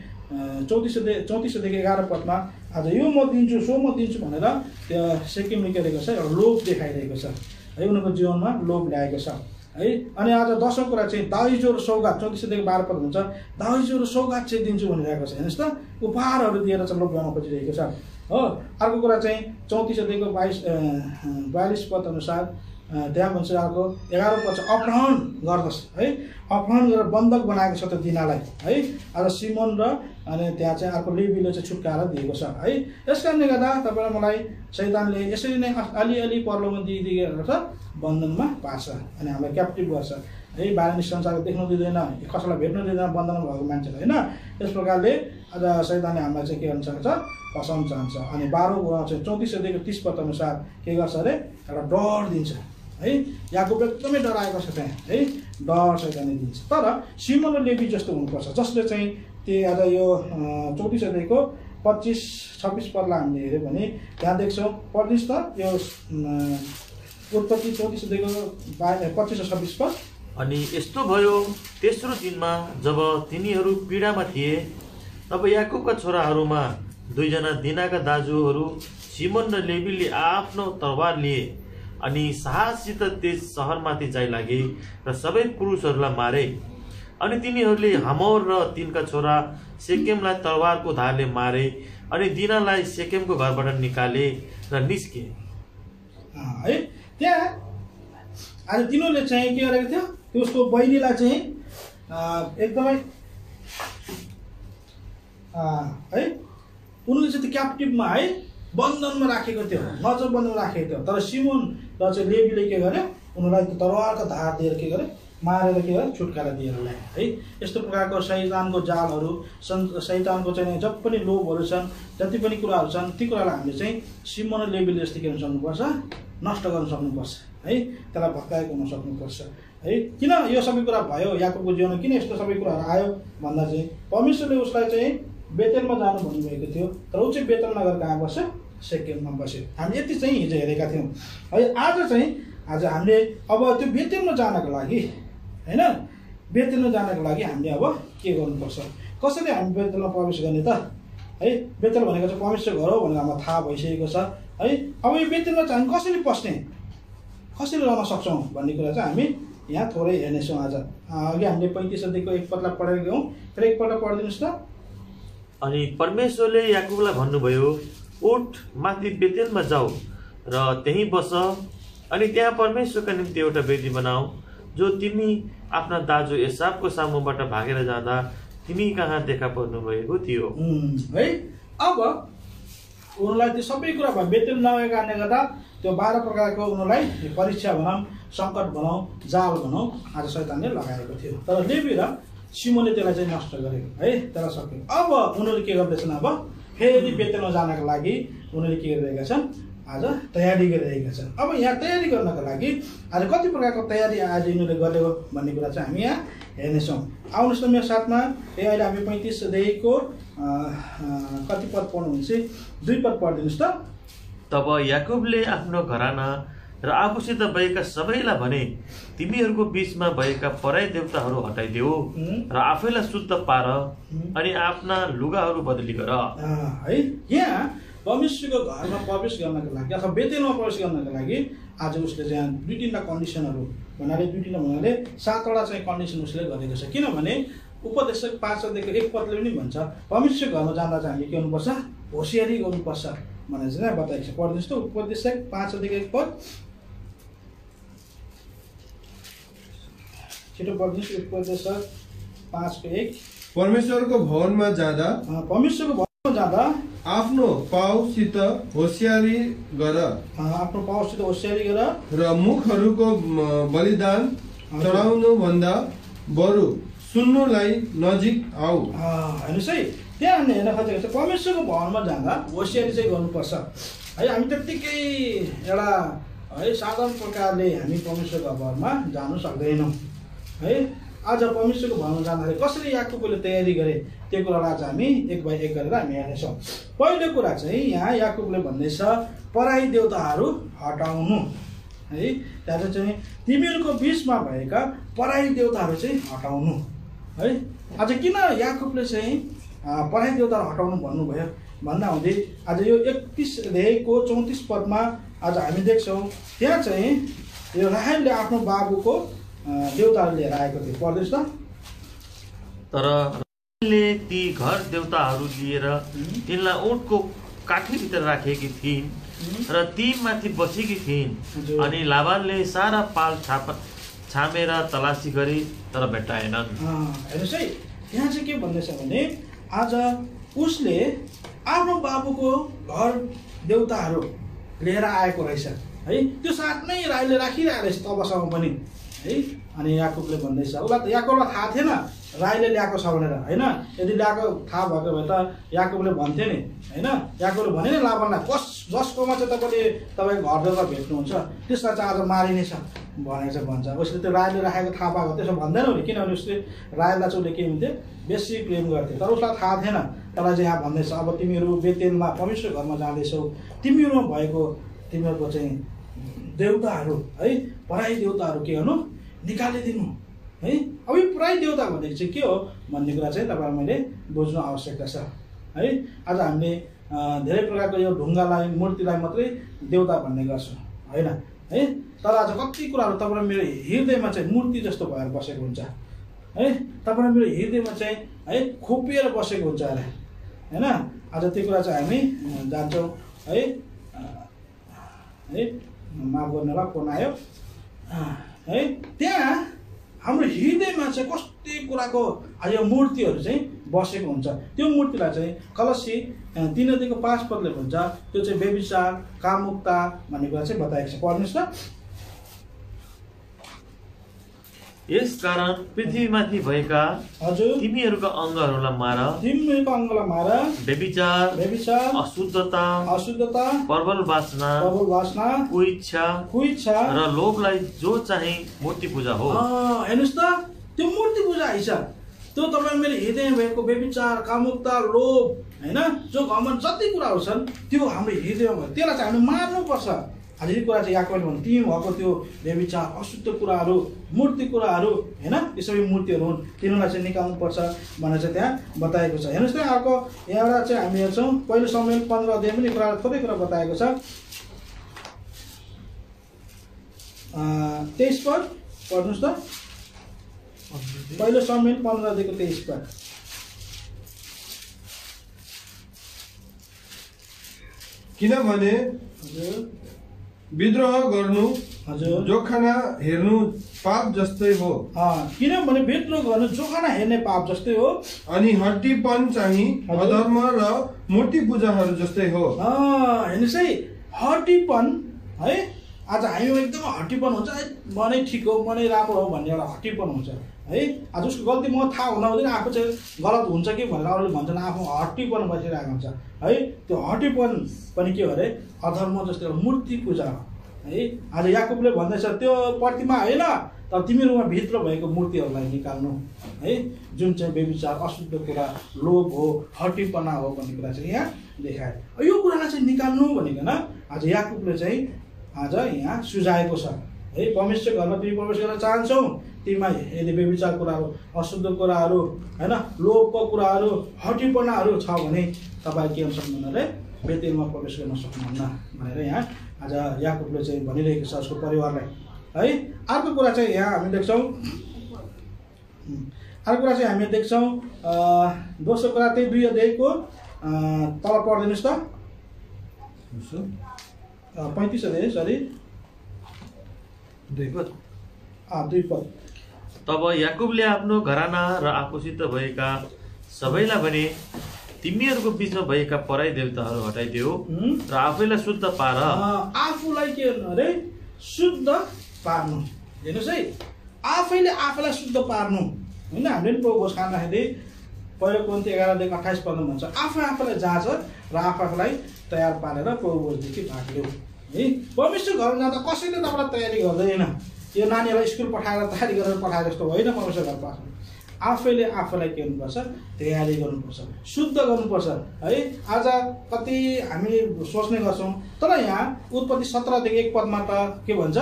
Speaker 1: 34 देखि 11 पदमा आज यो म दिन्छु, सो म दिन्छु भनेर त्यो सिक्किमले के गरेको छ, एउटा लोभ देखाइरहेको छ है। उनीहरूको जीवनमा लोभ ल्याएको छ है। अनि आज 10औं कुरा चाहिँ दाइजो र सौगात, 34 देखि 12 पद हुन्छ, दाइजो र सौगात चाहिँ दिन्छु भनिरहेको छ। हेर्नुहोस् त, उपहारहरू दिएर चाहिँ लोभ्याउन खोजिरहेको छ हो। अर्को कुरा चाहिँ 34 देखिको 42 पद अनुसार त्यहाँ भन्छ अर्को 11 पद चाहिँ अपहरण गर्दछ है। अपहरण गरेर बन्धक बनाएको छ त्यो दिनालाई है। आज सिमोन र अनि त्यहाँ चाहिँ अर्को लेवीले चाहिँ छुटकारा दिएको छ है। यस कारणले गर्दा तपाईँलाई मलाई शैतानले यसरी नै अलिअलि पर्लोमा दिइदिएर बन्धनमा पार्छ अनि हामीलाई क्याप्टिभ गर्छ है। बाहिर संसारको देख्नु दिँदैन, कसैलाई भेट्नु दिँदैन बन्धनमा भएको मान्छेलाई होइन। यस प्रकारले आज शैतानले हामीलाई चाहिँ के गर्न सक्छ, फसाउन चाहन्छ। अनि 12औं कुरा चाहिँ 34 देखि 30 पद अनुसार के गर्छ अरे, एउटा डर दिन्छ है। याकुब एकदमै डराएको छ त्यहाँ है, डर शैतानले दिन्छ। तर सिमोन र लेवी जस्तो हुनुपर्छ, जसले चाहिँ त्यो आज यो 34 अध्यायको 25-26 पदलाई हामीले हेऱ्यो भने त्यहाँ देख्छौँ। पढ्नुहोस् त यो उत्पत्ति 34 अध्यायको 25 र 26 पद।
Speaker 4: अनि यस्तो भयो, तेस्रो दिनमा जब तिनीहरू पीडामा थिए, तब याकुबका छोराहरूमा 2 जना दिनाका दाजुहरू सिमोन र लेवीले आफ्नो तरवार लिए अनि साहससित त्यस सहरमाथि जाइ लागे र सबै पुरुषहरूलाई मारे। अनि तिनीहरूले हमोर र तिनका छोरा सेकेमलाई तरवारको धारले मारे अनि दिनालाई सेकेमको घरबाट निकाले र निस्के।
Speaker 1: है। त्यहाँ आज तिनीहरूले चाहिँ के गरेको थियो, त्यो उसको बहिनीलाई चाहिँ एकदमै है उनीहरूले चाहिँ त्यो क्याप्टिभमा है बन्धनमा राखेको थियो, नजरबन्दमा राखेको थियो। तर सिमोन र चाहिँ लेवीले के गर्यो, उनीहरूलाई त्यो तरवारको धार दिएर के गर्यो, मारेर के गर्यो, छुटकारा दिएर ल्यायो है। यस्तो प्रकारको शैतानको जालहरू, शैतानको चाहिँ जति पनि लोभहरू छन्, जति पनि कुराहरू छन्, ती कुरालाई हामीले चाहिँ सिमोन र लेवीले जस्तै के गर्न सक्नुपर्छ, नष्ट गर्न सक्नुपर्छ है। त्यसलाई भत्काएको हुन सक्नुपर्छ है। किन यो सबै कुरा भयो, याकुबको जीवनमा किन यस्तो सबै कुराहरू आयो भन्दा चाहिँ परमेश्वरले उसलाई चाहिँ बेतेलमा जानु भन्नुभएको थियो, तर ऊ चाहिँ बेतेल नगर कहाँ बस्यो, सेकेममा बस्यो। हामी यति चाहिँ हिजो हेरेका थियौँ है। आज हामीले अब त्यो बेतेलमा जानको लागि होइन, बेतेलमा जानको लागि हामीले अब के गर्नुपर्छ, कसरी हामी बेतेलमा प्रवेश गर्ने त है। बेतेल भनेको चाहिँ परमेश्वर घर हो भनेर हामीलाई थाहा भइसकेको छ है। अब यो बेतेलमा चाहिँ हामी कसरी पस्ने, कसरी रहन सक्छौँ भन्ने कुरा चाहिँ हामी यहाँ थोरै हेर्नेछौँ आज। अघि हामीले 35 अध्यायको एक पदलाई पढेर गयौँ, फेरि एकपल्ट पढिदिनुहोस् त।
Speaker 4: अनि परमेश्वरले याकुबलाई भन्नुभयो, उठ माथि बेतेलमा जाऊ र त्यहीँ बस, अनि त्यहाँ परमेश्वरका निम्ति एउटा वेदी बनाऊ, जो तिमी आफ्ना दाजु एसावको सामुबाट भागेर जाँदा तिमी कहाँ देखा पर्नु भएको थियो
Speaker 1: है। अब उनीहरूलाई त्यो सबै कुरा भयो, बेतेल नगएको कारणले गर्दा त्यो 12 प्रकारको उनीहरूलाई परीक्षा भनौँ, सङ्कट भनौँ, जाल भनौँ, आज शैतानले लगाएको थियो। तर लेवी र सिमोनले त्यसलाई चाहिँ नष्ट गर्यो है, त्यसलाई सक्यो। अब उनीहरूले के गर्दैछन्, अब फेरि बेतेलमा जानको लागि उनीहरूले के गरिरहेका छन्, आज तयारी गरिरहेका छन्। अब यहाँ तयारी गर्नको लागि आज कति प्रकारको तयारी आज यिनीहरूले गरेको भन्ने कुरा चाहिँ हामी यहाँ हेर्नेछौँ। आउनुहोस् त मेरो साथमा, अहिले हामी 35 अध्यायको कति पद पढ्नुहुन्छ, 2 पद पढिदिनुहोस् त।
Speaker 4: तब याकुबले आफ्नो घराना र आफूसित भएका सबैलाई भने, तिमीहरूको बीचमा भएका पराई देवताहरू हटाइदेऊ र आफैलाई शुद्ध पार, अनि आफ्ना लुगाहरू बदली गर
Speaker 1: है। यहाँ परमेश्वरको घरमा प्रवेश गर्नको लागि अथवा बेतेलमा प्रवेश गर्नको लागि आज उसले चाहिँ 2-3 कन्डिसनहरू भन्नाले 7वटा चाहिँ कन्डिसन उसले गरेको छ। किनभने उपदेशक 5 अध्यायको 1 पदले पनि भन्छ, परमेश्वर घरमा जाँदा चाहिँ हामीले के गर्नुपर्छ, होसियारी गर्नुपर्छ भनेर चाहिँ बताएको छ। पढिदिनुहोस् त, उपदेशक 5 अध्यायको 1 पद, छिटो पढिदिनुहोस्। उपदेशक 5:1।
Speaker 5: परमेश्वरको भवनमा जाँदा आफ्नो पाउसित होसियारी गर,
Speaker 1: आफ्नो पाउसित होसियारी गर, र
Speaker 5: मुखहरूको बलिदान चढाउनु भन्दा बरु सुन्नुलाई नजिक आऊ।
Speaker 1: हेर्नुहोस् है, त्यहाँ हामीले हेर्न खोजेको छ परमेश्वरको भवनमा जाँदा होसियारी चाहिँ गर्नुपर्छ है। हामी त्यत्तिकै एउटा है साधारण प्रकारले हामी परमेश्वरको भवनमा जानु सक्दैनौँ है। आज परमेश्वरको भवनमा जाँदाखेरि कसरी याकुबले तयारी गरे त्यो कुरालाई आज हामी 1 बाई 1 गरेर हामी हेर्नेछौँ। पहिलो कुरा चाहिँ यहाँ याकुबले भन्दैछ, पराई देवताहरू हटाउनु है। त्यहाँ चाहिँ तिमीहरूको बीचमा भएका पराई देवताहरू चाहिँ हटाउनु है। आज किन याकुबले चाहिँ पराई देवताहरू हटाउनु भन्नुभयो भन्दा हुँदै आज यो 31 अध्यायको 34 पदमा आज हामी देख्छौँ, त्यहाँ चाहिँ यो राहेलले आफ्नो बाबुको देवताहरू लिएर आएको थियो। पढ्दैछ त।
Speaker 4: तर राहेलले ती घर देवताहरू लिएर तिनलाई ऊँटको काठीभित्र राखेकी थिइन् र ती माथि बसेकी थिइन्। अनि लाबानले सारा पाल छामेर तलासी गरे तर भेट्टाएनन्।
Speaker 1: हेर्नुहोस् है, यहाँ चाहिँ के भन्दैछ भने आज उसले आफ्नो बाबुको घर देवताहरू लिएर आएको रहेछ है। त्यो साथमै राईले राखिरहेको रहेछ तबसम्म पनि है। अनि याकुबले भन्दैछ, उसलाई त याकुबलाई थाहा थिएन राईले ल्याएको छ भनेर होइन। यदि ल्याएको थाहा भएको भए त याकुबले भन्थ्यो नि होइन। याकुबले भने नि लाबानलाई, जसकोमा चाहिँ तपाईँको घर देवता भेट्नुहुन्छ त्यसलाई चाहिँ आज मारिनेछ भनेर चाहिँ भन्छ। उसले त्यो राईले राखेको थाहा पाएको त्यसो भन्दैन नि, किनभने उसले राईलाई चाहिँ उसले के हुन्थ्यो, बेसी प्रेम गर्थ्यो। तर उसलाई थाहा थिएन। त्यसलाई चाहिँ यहाँ भन्दैछ, अब तिमीहरू बेतेलमा परमेश्वर घरमा जाँदैछौ, तिमीहरूमा भएको तिमीहरूको चाहिँ देवताहरू है, पराई देवताहरू के गर्नु, निकालिदिनु है। अब यो पराई देवता भनेको चाहिँ के हो भन्ने कुरा चाहिँ तपाईँलाई मैले बुझ्नु आवश्यकता छ है। आज हामीले धेरै प्रकारको यो ढुङ्गालाई मूर्तिलाई मात्रै देवता भन्ने गर्छौँ होइन है। तर आज कति कुराहरू तपाईँ मेरो हृदयमा चाहिँ मूर्ति जस्तो भएर बसेको हुन्छ है। तपाईँ मेरो हृदयमा चाहिँ है खोपिएर बसेको हुन्छ अरे होइन। आज त्यो कुरा चाहिँ हामी जान्छौँ है। माफ गर्नुलाई फोन आयो है। त्यहाँ हाम्रो हृदयमा चाहिँ कस्तो कुराको यो मूर्तिहरू चाहिँ बसेको हुन्छ। त्यो मूर्तिलाई चाहिँ कलसी 3:5 भन्छ, त्यो चाहिँ व्यभिचार कामुकता भन्ने कुरा चाहिँ बताएको छ। पढ्नुहोस् त।
Speaker 4: यस कारण पृथ्वीमाथि भएका
Speaker 1: हजुर
Speaker 4: तिमीहरूका अङ्गहरूलाई मार,
Speaker 1: तिमीहरूको अङ्गलाई मार, व्यभिचार अशुद्धता
Speaker 4: प्रबल वासना कुइच्छा र लोभलाई जो चाहिँ मूर्ति पूजा हो।
Speaker 1: हेर्नुहोस् त, त्यो मूर्ति पूजा हैछ। त्यो तपाईँ मेरो हृदयमा भएको व्यभिचार कामुकता लोभ होइन, जो घमण्ड जति कुराहरू छन् त्यो हाम्रो हृदयमा भयो। त्यसलाई चाहिँ हामीले मार्नुपर्छ। आज यो कुरा चाहिँ याकोबले भन्नु, तिमी भएको त्यो व्यभिचार अशुद्ध कुराहरू मूर्ति कुराहरू होइन, यो सबै मूर्तिहरू हुन्, तिनीहरूलाई चाहिँ निकाल्नुपर्छ भनेर चाहिँ त्यहाँ बताएको छ। हेर्नुहोस् त, अर्को यहाँबाट चाहिँ हामी हेर्छौँ 1 शमूएल 15 अध्यायमा पनि कुरा थोरै कुरा बताएको छ। 23 पद पढ्नुहोस् त। 1 शमूएल 15 अध्यायको 23 पद।
Speaker 5: किनभने विद्रोह गर्नु
Speaker 1: हजुर
Speaker 5: जोखाना हेर्नु पाप जस्तै हो।
Speaker 1: किनभने विद्रोह गर्नु जोखाना हेर्ने पाप जस्तै हो,
Speaker 5: अनि हट्टीपन चाहिँ अधर्म र मूर्ति पूजाहरू जस्तै हो।
Speaker 1: हेर्नुहोस् है, हट्टीपन है। आज हामीमा एकदम हट्टीपन हुन्छ, मनै ठिक हो मनै राम्रो हो भन्ने एउटा हट्टीपन हुन्छ है। आज उसको गल्ती म थाहा हुँदा हुँदैन आफू चाहिँ गलत हुन्छ कि भनेर अरूले भन्छन्, आफू हट्टीपन बसिरहेको हुन्छ है। त्यो हट्टीपन पनि के हो अरे, अधर्म जस्तो मूर्ति पूजा हो है। आज याकोबले भन्दैछ त्यो प्रतिमा होइन, तर तिमीहरूमा भित्र भएको मूर्तिहरूलाई निकाल्नु है, जुन चाहिँ व्यभिचार अशुद्ध कुरा लोभ हो हट्टीपना हो भन्ने कुरा चाहिँ यहाँ देखायो। यो कुरालाई चाहिँ निकाल्नु भनेकन आज याकोबले चाहिँ आज यहाँ सुझाएको छ है। परमेश्वर घरमा तिमी प्रवेश गर्न चाहन्छौ, तिमीमा यदि व्यभिचार कुराहरू अशुद्ध कुराहरू होइन लोभको कुराहरू हट्टीपनाहरू छ भने तपाईँ के हुन्छ भन्नाले बेतेलमा प्रवेश गर्न सक्नुहुन्न भनेर यहाँ आज याकोबले चाहिँ भनिरहेको छ उसको परिवारलाई है। अर्को कुरा चाहिँ यहाँ हामी देख्छौँ, दोस्रो कुरा त्यही 2 अध्यायको तल पढिदिनुहोस् त। 35 अध्याय सरी 2 पद।
Speaker 4: तब याकुबले आफ्नो घराना र आफूसित भएका सबैलाई भने, तिमीहरूको बिचमा भएका पराई देवताहरू हटाइदेऊ र आफैलाई शुद्ध पार।
Speaker 1: आफूलाई के गर्नु अरे, शुद्ध पार्नु। हेर्नुहोस् है, आफैले आफैलाई शुद्ध पार्नु होइन। हामीले पनि प्रभु खान राखेको थिएँ, 1 कोरिन्थी 11:28 पदमा भन्छ, आफैलाई जाँच र आफैलाई तयार पारेर प्रभु भोजदेखि भाग लिऊ है। परमेश्वर घरमा जाँदा कसैले तपाईँलाई तयारी गर्दैन। यो नानीहरूलाई स्कुल पठाएर तयारी गरेर पठाए जस्तो होइन। परमेश्वर घर पार्नु आफैले आफैलाई के गर्नुपर्छ, तयारी गर्नुपर्छ, शुद्ध गर्नुपर्छ है। आज कति हामी सोच्ने गर्छौँ, तर यहाँ उत्पत्ति 17:1 पदमा त के भन्छ,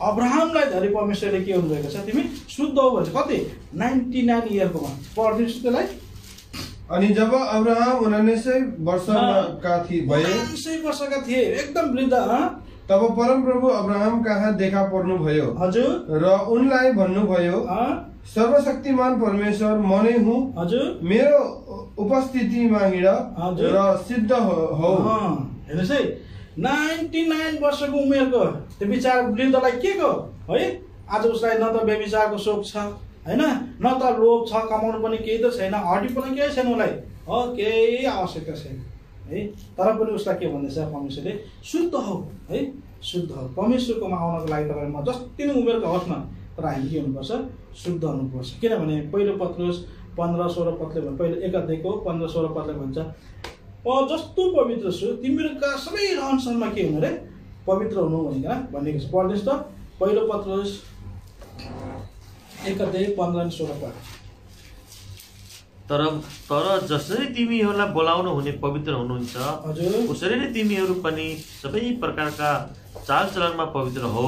Speaker 1: अब्राहमलाई धरि परमेश्वरले के गर्नुभएको छ, तिमी शुद्ध हो भन्छ। कति 99 इयरकोमा पढिदिनुहोस् त्यसलाई।
Speaker 5: अनि जब अब्राहम 99 वर्षका थिए
Speaker 1: एकदम वृद्ध,
Speaker 5: तब परमप्रभु अब्राहम कहाँ देखा पर्नुभयो
Speaker 1: हजुर
Speaker 5: र उनलाई भन्नुभयो, सर्वशक्तिमान परमेश्वर म नै हुँ, हजुर मेरो उपस्थितिमा हिँड र सिद्ध हो।
Speaker 1: हेर्नुहोस् है, 99 वर्षको उमेरको त्यो विचार वृद्धलाई के को है। आज उसलाई न त व्यभिचारको शोक छ होइन, न त लोभ छ, कमाउनु पनि केही त छैन, हड्डी पनि केही छैन उसलाई, केही आवश्यकता छैन है। तर पनि उसलाई के भन्दैछ परमेश्वरले, शुद्ध हो है, शुद्ध हो। परमेश्वरकोमा आउनको लागि तपाईँमा जति नै उमेरको होस् न, तर हामी के हुनुपर्छ, शुद्ध हुनुपर्छ। किनभने 1 पत्रुस 15-16 पदले भन्छ, पहिलो 1 अध्यायको 15-16 पदले भन्छ, म जस्तो पवित्र छु तिमीहरूका सबै रहनसहनमा के हुनु अरे, पवित्र हुनु भनेको छ। पढ्नुहोस् त 1 पत्रुस 1 अध्याय 15-16 पद।
Speaker 4: तर जसरी तिमीहरूलाई बोलाउनु हुने पवित्र हुनुहुन्छ, उसरी नै तिमीहरू पनि सबै प्रकारका चालचलनमा पवित्र हो,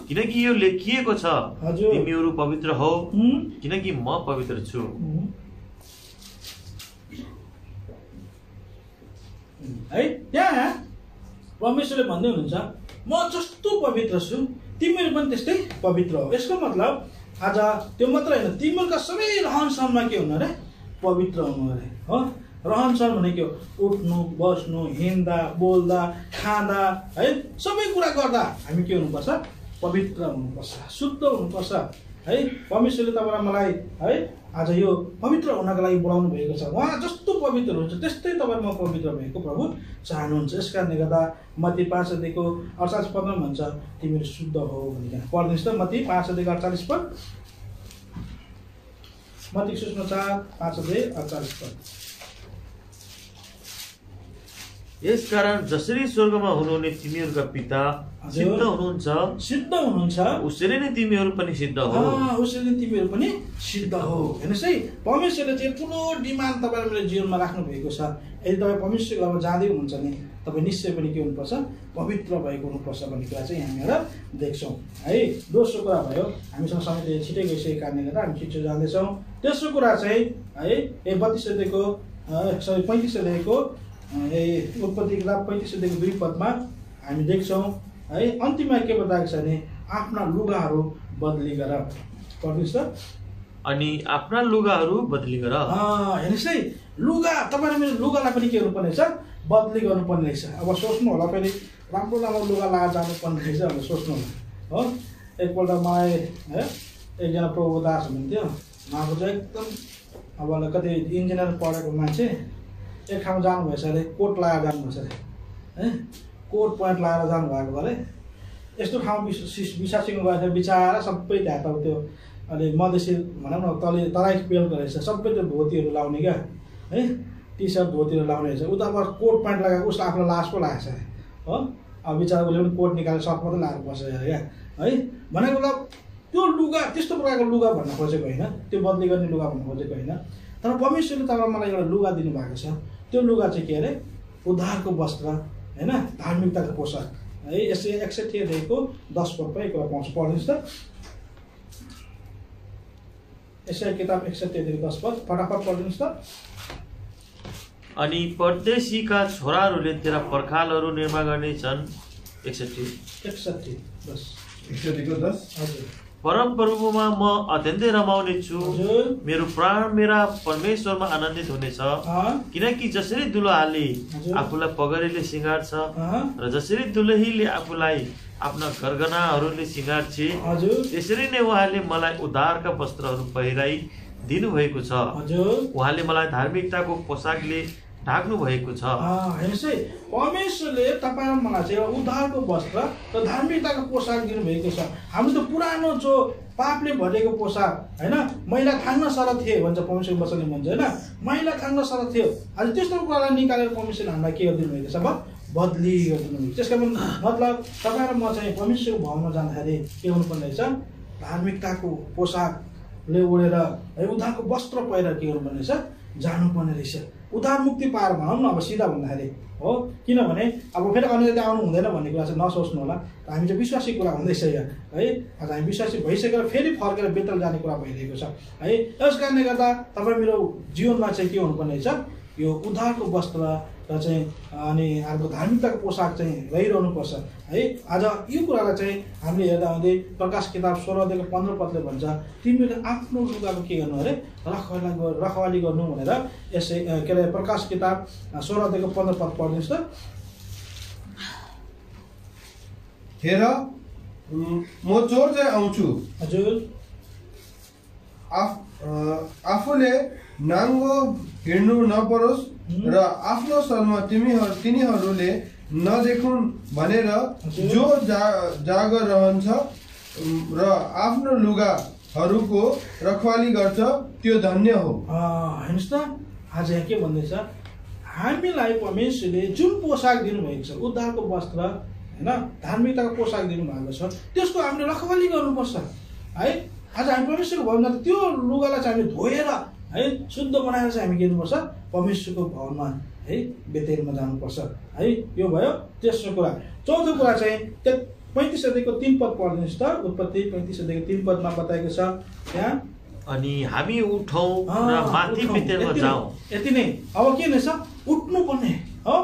Speaker 4: किनकि यो लेखिएको छ, तिमीहरू पवित्र हो किनकि म पवित्र छु।
Speaker 1: है, त्यहाँ परमेश्वरले भन्दै हुनुहुन्छ, म जस्तो पवित्र छु तिमीहरू पनि त्यस्तै पवित्र हो। यसको मतलब आज त्यो मात्र होइन, तिमीहरूका सबै रहनसहनमा के हुनु अरे, पवित्र हुनु अरे हो। रहनसहन भनेको उठ्नु बस्नु हिँड्दा बोल्दा खाँदा है सबै कुरा गर्दा हामी के हुनुपर्छ पवित्र हुनुपर्छ शुद्ध हुनुपर्छ है परमेश्वरले तपाईलाई मलाई है आज यो पवित्र हुनको लागि बोलाउनु भएको छ उहाँ जस्तो पवित्र हुन्छ त्यस्तै तपाईँ म पवित्र भएको प्रभु चाहनुहुन्छ यस कारणले गर्दा मत्ती 5:48 पदमा भन्छ तिमीहरू शुद्ध हो भनिकन पढ्दिनुहोस् त मत्ती 5:48 पद मत्ती सुसमाचार 5:48 पद
Speaker 4: यसकारण जसरी स्वर्गमा हुनुहुने तिमीहरूका पिता सिद्ध हुनुहुन्छ उसरी नै तिमीहरू पनि सिद्ध हो
Speaker 1: उसरी नै तिमीहरू पनि सिद्ध हो हेर्नुहोस् है परमेश्वरले चाहिँ ठुलो डिमान्ड तपाईँले मेरो जीवनमा राख्नु भएको छ यदि तपाईँ परमेश्वरको घरमा जाँदै हुनुहुन्छ नि तपाईँ निश्चय पनि के हुनुपर्छ पवित्र भएको हुनुपर्छ भन्ने कुरा चाहिँ हामी एउटा देख्छौँ है दोस्रो कुरा भयो हामीसँग समय छिटै गइसकेको कारणले गर्दा हामी छिटो जाँदैछौँ तेस्रो कुरा चाहिँ है 32 अध्यायको 35 अध्यायको उत्पत्ति किताब 35 अध्यायको 2 पदमा हामी देख्छौँ है अन्तिममा के बताएको छ भने आफ्ना लुगाहरू बदली गर पढ्नुहोस् त
Speaker 4: अनि आफ्ना लुगाहरू बदली गर
Speaker 1: हेर्नुहोस् है लुगा तपाईँले मेरो लुगालाई पनि के गर्नुपर्ने रहेछ बदली गर्नुपर्ने रहेछ अब सोच्नु होला फेरि राम्रो राम्रो लुगा लगाएर जानुपर्ने रहेछ अब सोच्नु होला हो एकपल्ट मलाई है एकजना प्रभु दास हुनुहुन्थ्यो उहाँको चाहिँ एकदम अब कति इन्जिनियर पढेको मान्छे एक ठाउँमा जानुभएछ अरे कोट लगाएर जानुभएछ अरे है कोट प्यान्ट लगाएर जानुभएको अरे यस्तो ठाउँ विश्वासीमा गएर बिचारा सबै ढाका त्यो अहिले मधेसी भनौँ न तराई पेलको रहेछ सबै त्यो धोतीहरू लाउने क्या है टी सर्ट धोतीहरू लाउने रहेछ उताबाट कोट प्यान्ट लगाएको उसलाई आफ्नो लास पो लागेको छ अरे हो अब बिचरा उसले पनि कोट निकालेर सर्ट मात्रै लगाएर बसेर क्या है भनेको मतलब त्यो लुगा त्यस्तो प्रकारको लुगा भन्न खोजेको होइन त्यो बदली गर्ने लुगा भन्न खोजेको होइन तर परमेश्वरले तपाईँ मलाई एउटा लुगा दिनुभएको छ त्यो लुगा चाहिँ के अरे उद्धारको वस्त्र होइन धार्मिकताको पोसाक है यसै 61 अध्यायको 10 पदमा एक कुरा पाउँछ पढ्नुहोस् त यसै किताब 61 अध्यायको 10 पद फटाफट पढ्नुहोस् त
Speaker 4: अनि परदेशीका छोराहरूले तेरा पर्खालहरू निर्माण गर्ने छन् 61
Speaker 1: हजुर
Speaker 4: परम प्रभुमा म अत्यन्तै रमाउने छु मेरो प्राण मेरा परमेश्वरमा आनन्दित हुनेछ किनकि जसरी दुलहाले आफूलाई पगरीले सिँगार्छ र जसरी दुलहीले आफूलाई आफ्ना गरगनाहरूले सिँगार्छे त्यसरी नै उहाँले मलाई उद्धारका वस्त्रहरू पहिराइ दिनुभएको छ उहाँले मलाई धार्मिकताको पोसाकले ढाक्नु भएको छ
Speaker 1: हेर्नुहोस् है परमेश्वरले तपाईँ र मलाई चाहिँ उद्धारको वस्त्र र धार्मिकताको पोसाक दिनुभएको छ हाम्रो त पुरानो जो पापले भरिएको पोसाक होइन मैला थाङ्न सरह थिए भन्छ परमेश्वरको वचनले भन्छ होइन मैला थाङ्न सरह थियो आज त्यस्तो कुरालाई निकालेर परमेश्वरले हामीलाई के गरिदिनु भएको छ बदली गरिदिनु भएको त्यसको मतलब तपाईँ र म चाहिँ परमेश्वरको भवनमा जाँदाखेरि के हुनुपर्ने रहेछ धार्मिकताको पोसाकले ओढेर है उद्धारको वस्त्र पहिरेर के गर्नुपर्ने रहेछ जानुपर्ने रहेछ उद्धार मुक्ति पाएर भनौँ न अब सिधा भन्दाखेरि हो किनभने अब फेरि अन्य आउनु हुँदैन भन्ने कुरा चाहिँ नसोच्नु होला हामी चाहिँ विश्वासी कुरा हुँदैछ यहाँ है आज हामी विश्वासी भइसकेर फेरि फर्केर बेतल जाने कुरा भइरहेको छ है यस कारणले गर्दा तपाईँ मेरो जीवनमा चाहिँ के हुनुपर्ने रहेछ यो उद्धारको वस्त्र र चाहिँ अनि अर्को धार्मिकताको पोसाक चाहिँ रहिरहनुपर्छ है आज यो कुरालाई चाहिँ हामीले हेर्दा हुँदै प्रकाश किताब 16 अध्यायको 15 पदले भन्छ तिमीले आफ्नो लुगाको के गर्नु अरे रखवाली गर्नु भनेर यसै के अरे प्रकाश किताब 16 अध्यायको 15 पद पढ्नुहोस् त
Speaker 5: हेर म चोर चाहिँ आउँछु
Speaker 1: हजुर
Speaker 5: आफूले नाङ्गो हिँड्नु नपरोस् र आफ्नो शर्मा तिनीहरूले नदेखुन् भनेर जो जागर रहन्छ र आफ्नो लुगाहरूको रखवाली गर्छ त्यो धन्य हो
Speaker 1: हेर्नुहोस् त आज यहाँ के भन्दैछ हामीलाई परमेश्वरले जुन पोसाक दिनुभएको छ उद्धारको वस्त्र होइन धार्मिकताको पोसाक दिनुभएको छ त्यसको हामीले रखवाली गर्नुपर्छ है आज हामी परमेश्वरको भवनमा त्यो लुगालाई चाहिँ हामीले धोएर है शुद्ध बनाएर चाहिँ हामी के गर्नुपर्छ परमेश्वरको भवनमा है बेतेलमा जानुपर्छ है यो भयो तेस्रो कुरा चौथो कुरा चाहिँ 35 अध्यायको 3 पद पढ्नुहोस् त उत्पत्ति 35 अध्यायको 3 पदमा बताएको छ त्यहाँ
Speaker 4: अनि हामी उठौँ र माथि बेतेलमा जाउँ
Speaker 1: यति नै अब के हुनेछ उठ्नु पर्ने हो